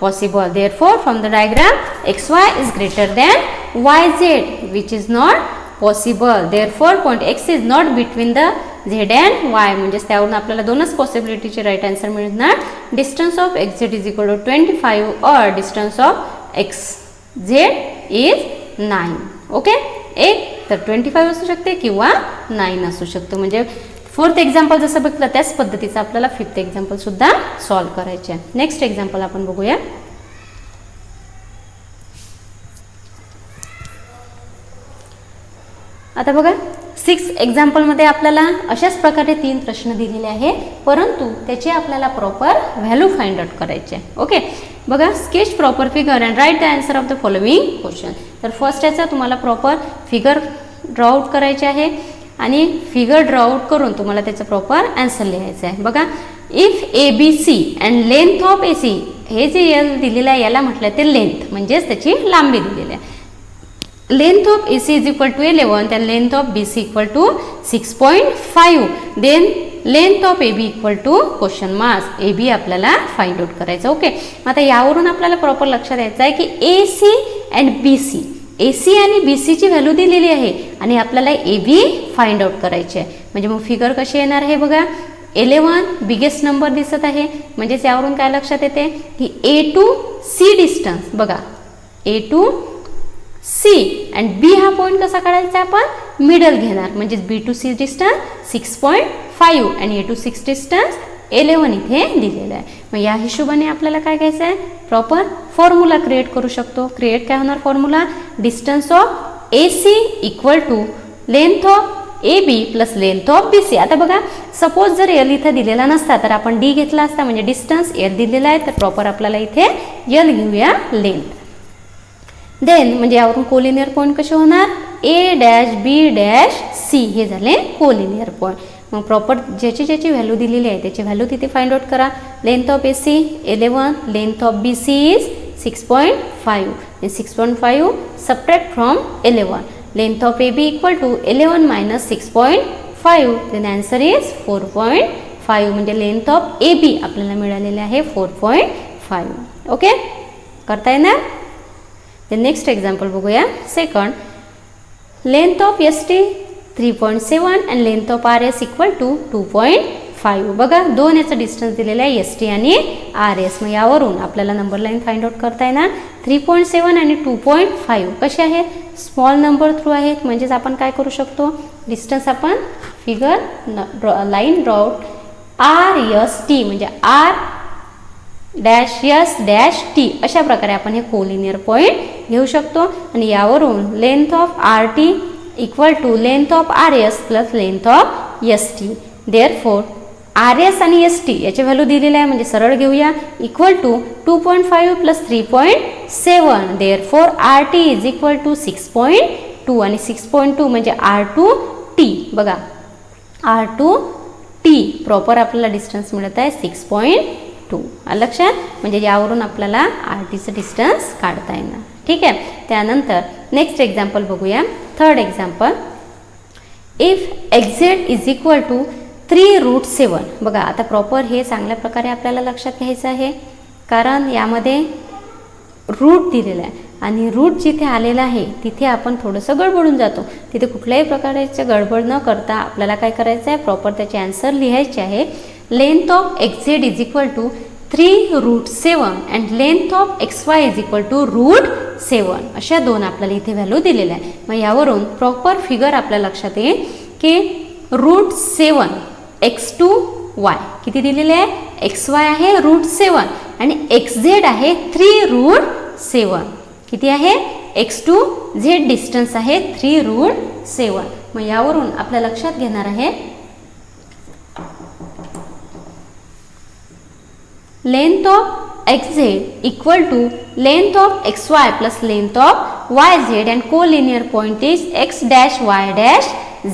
S2: possible. Therefore, from the diagram, XY is greater than YZ, which is not possible. Therefore, point X is not between the Z and Y. म्हणजे त्यावरून आपल्याला दोनच पॉसिबिलिटीचे right answer मिळणार. Distance of XZ is equal to 25 or distance of XZ is 9. Okay, एक तर 25 असू शकते किंवा 9 असू शकतो. म्हणजे फोर्थ एक्झाम्पल जसं बघितलं त्याच पद्धतीचं आपल्याला फिफ्थ एक्झाम्पल सुद्धा सॉल्व्ह करायचे आहे. नेक्स्ट एक्झाम्पल आपण बघूया. आता बघा 6 एक्झाम्पलमध्ये आपल्याला अशाच प्रकारे 3 प्रश्न दिलेले आहे, परंतु त्याचे आपल्याला प्रॉपर व्हॅल्यू फाइंड आउट करायचे. ओके, बघा sketch proper figure and write the answer of the following question. तर फर्स्ट याचा तुम्हाला प्रॉपर फिगर ड्रॉ आउट करायचे आहे आणि फिगर ड्रॉ आउट करून तुम्हाला त्याचं प्रॉपर आन्सर लिहायचं आहे. बघा if ABC and length of AC, हे जे एल दिलेलं आहे याला म्हटलं ते लेंथ म्हणजेच त्याची लांबी दिलेली आहे. Length of AC is equal to 11 and length of BC equal to 6.5. Then length of AB equal to question marks AB आपल्याला फाइंड आउट करायचं. ओके, आता यावरून आपल्याला प्रॉपर लक्षात यायचं आहे की AC अँड BC, AC आणि BC ची व्हॅल्यू दिलेली आहे आणि आपल्याला AB फाइंड आउट करायची आहे. म्हणजे मग फिगर कशी येणार आहे बघा, 11 बिगेस्ट नंबर दिसत आहे म्हणजेच यावरून काय लक्षात येते की A टू C डिस्टन्स. बघा A to C and B हा पॉईंट कसा काढायचा, आपण मिडल घेणार म्हणजेच B टू C डिस्टन्स 6.5 आणि A टू 6 डिस्टन्स 11 इथे दिलेलं आहे. मग या हिशोबाने आपल्याला काय घ्यायचं आहे, प्रॉपर फॉर्म्युला क्रिएट करू शकतो. क्रिएट काय होणार formula, distance of AC equal to length of AB plus length of BC. आता बघा सपोज जर L इथे दिलेला नसता तर आपण D घेतला असता, म्हणजे डिस्टन्स L दिलेला आहे तर प्रॉपर आपल्याला इथे L घेऊया लेंथ. देन म्हणजे यावरून कोलिनियर पॉईंट कसे होणार, A', B', C हे झाले कोलिनियर पॉईंट. मग प्रॉपर ज्याची ज्याची व्हॅल्यू दिलेली आहे त्याची व्हॅल्यू तिथे फाइंड आउट करा. Length of AC 11, length of BC is 6.5 and 6.5 subtract from 11. Length of AB equal to 11 minus 6.5. then answer is 4.5. म्हणजे लेंथ ऑफ AB आपल्याला मिळालेले आहे 4.5. ओके, करता येणार. then नेक्स्ट एक्झाम्पल बघूया. Second, length of ST 3.7 and length of RS equal to 2.5. बघा दोन याचं डिस्टन्स दिलेलं आहे ST आणि RS. मग यावरून आपल्याला नंबर लाईन फाइंड आउट करता येणार. 3.7 आणि 2.5 कसे आहेत, स्मॉल नंबर थ्रू आहेत म्हणजेच आपण काय करू शकतो, डिस्टन्स आपण figure line draw out RST म्हणजे R'(S') अशा प्रकारे आपण हे कोलिनियर पॉईंट घेऊ शकतो. आणि यावरून length of RT equal to length of RS plus length of ST. Therefore RS आणि ST याची व्हॅल्यू दिलेली आहे म्हणजे सरळ घेऊया, equal to 2.5 plus 3.7. Therefore RT is equal to 6.2 आणि 6.2 म्हणजे R2T. बघा R2T प्रॉपर आपल्याला डिस्टन्स मिळत आहे 6.2. लक्षात, म्हणजे यावरून आपल्याला RTचं डिस्टन्स काढता येणार. ठीक आहे, त्यानंतर नेक्स्ट एक्झाम्पल बघूया. Third example, if XZ is equal to 3√7. बघा आता प्रॉपर हे चांगल्या प्रकारे आपल्याला लक्षात घ्यायचं आहे कारण यामध्ये रूट दिलेला आहे आणि रूट जिथे आलेला आहे तिथे आपण थोडंसं गडबडून जातो. तिथे कुठल्याही प्रकारचे गडबड न करता आपल्याला काय करायचं आहे, प्रॉपर त्याचे आन्सर लिहायचे आहे. Length of XZ is equal to 3√7 and length of XY is equal to √7. अशा दोन आपल्याला इथे व्हॅल्यू दिलेल्या आहे. मग यावरून प्रॉपर फिगर आपल्या लक्षात येईल की √7 X टू Y किती दिलेले आहे, XY आहे √7 आणि XZ आहे 3√7. किती आहे, X टू झेड डिस्टन्स आहे 3√7. मग यावरून आपल्या लक्षात घेणार आहे length of xz equal to length of xy plus length of yz and collinear point is x dash y dash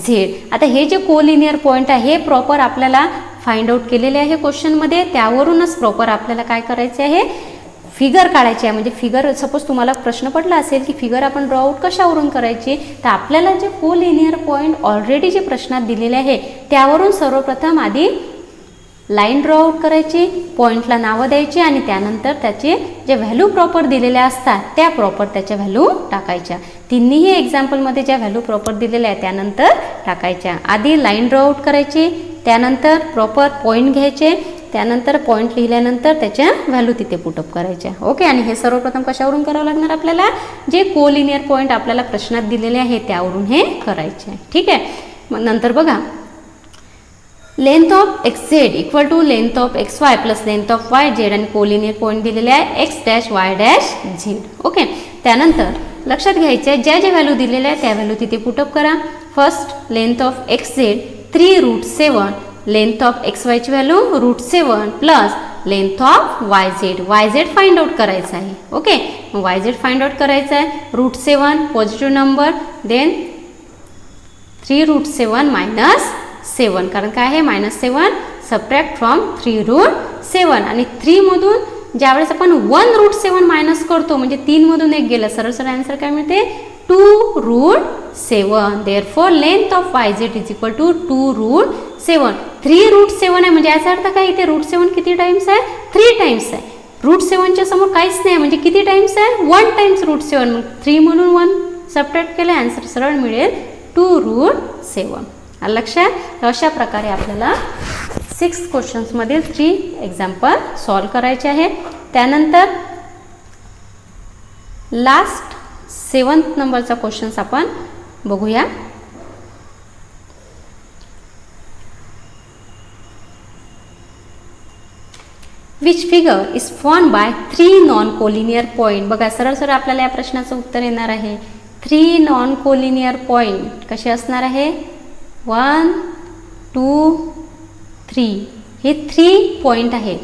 S2: z. आता हे जे कोलिनियर पॉईंट आहे हे प्रॉपर आपल्याला फाइंड आउट केलेले आहे क्वेश्चनमध्ये. त्यावरूनच प्रॉपर आपल्याला काय करायचे आहे, फिगर काढायची आहे. म्हणजे फिगर सपोज तुम्हाला प्रश्न पडला असेल की फिगर आपण ड्रॉ आउट कशावरून करायची, तर आपल्याला जे कोलिनियर पॉईंट ऑलरेडी जे प्रश्नात दिलेले आहे त्यावरून सर्वप्रथम आधी लाईन ड्रॉ आउट करायची, पॉईंटला नावं द्यायची आणि त्यानंतर त्याचे जे व्हॅल्यू प्रॉपर दिलेल्या असतात त्या प्रॉपर त्याच्या व्हॅल्यू टाकायच्या. तिन्हीही एक्झाम्पलमध्ये ज्या व्हॅल्यू प्रॉपर दिलेल्या आहेत त्यानंतर टाकायच्या. आधी लाईन ड्रॉ आउट करायची, त्यानंतर प्रॉपर पॉईंट घ्यायचे, त्यानंतर पॉईंट लिहिल्यानंतर त्याच्या व्हॅल्यू तिथे पुटअप करायच्या. ओके. आणि हे सर्वप्रथम कशावरून करावं लागणार आपल्याला, जे कोलिनियर पॉईंट आपल्याला प्रश्नात दिलेले आहे त्यावरून हे करायचे आहे. ठीक आहे. मग नंतर बघा length of xz equal to length of xy plus length of yz आणि कोलिनियर पॉईंट दिलेले आहे x dash y dash z. Okay. त्यानंतर लक्षात घ्यायचं आहे ज्या ज्या व्हॅल्यू दिलेल्या आहे त्या व्हॅल्यू तिथे पुटअप करा. First length of xz 3√7, length of xy ची value √7 plus length of yz find out करायचा आहे. ओके. मग yz फाइंड आउट करायचा आहे. √7 पॉझिटिव्ह नंबर, देन 3√7 मायनस 7, कारण काय आहे -7 सबट्रॅक्ट फ्रॉम 3√7 आणि 3 मधून ज्यावेळेस आपण 1√7 मायनस करतो म्हणजे 3 मधून 1 गेलं, सरळ सरळ आन्सर काय मिळते 2√7. Therefore length of yz is equal to 2√7. 3√7 आहे म्हणजे याचा अर्थ काय, इथे √7 किती टाइम्स आहे, 3 टाइम्स आहे. √7च्या समोर काहीच नाही म्हणजे किती टाइम्स आहे, 1 टाइम्स √7. मग 3 म्हणून 1 सबट्रॅक्ट केलं, आन्सर सरळ मिळेल 2√7. लक्षात. अशा प्रकारे आपल्याला 6 क्वेश्चन्समधील 3 एक्झाम्पल सॉल्व करायचे आहे. त्यानंतर लास्ट 7th नंबरचा क्वेश्चन्स आपण बघूया. Which figure is form by 3 non collinear point. बघा सरळ सरळ आपल्याला या प्रश्नाचं उत्तर येणार आहे. 3 नॉन कोलिनियर पॉईंट कसे असणार आहे, 1 2 3 हे 3 पॉईंट आहेत.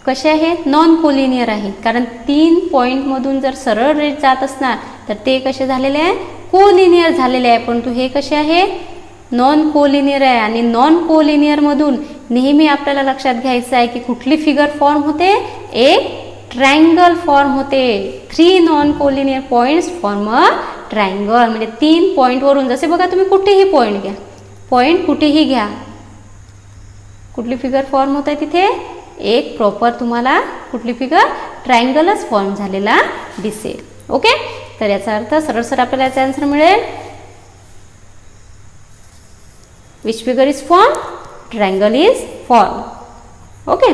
S2: कसे आहेत, नॉन कोलिनियर आहेत. कारण 3 पॉईंटमधून जर सरळ रेष जात असणार तर ते कसे झालेले आहे, कोलिनियर झालेले आहे. परंतु हे कसे आहे, नॉन कोलिनियर आहे. आणि नॉन कोलिनियरमधून नेहमी आपल्याला लक्षात घ्यायचं आहे की कुठली फिगर फॉर्म होते, एक ट्रायंगल फॉर्म होते. 3 non collinear points form a triangle. म्हणजे 3 पॉईंटवरून, जसे बघा तुम्ही कुठेही पॉईंट घ्या, पॉईंट कुठेही घ्या, कुठली फिगर फॉर्म होत आहे तिथे एक प्रॉपर तुम्हाला कुठली फिगर, ट्रायंगलच फॉर्म झालेला दिसेल. ओके. तर याचा अर्थ सरळ सरळ आपल्याला याचा आन्सर मिळेल, which figure is form, triangle is form. Okay.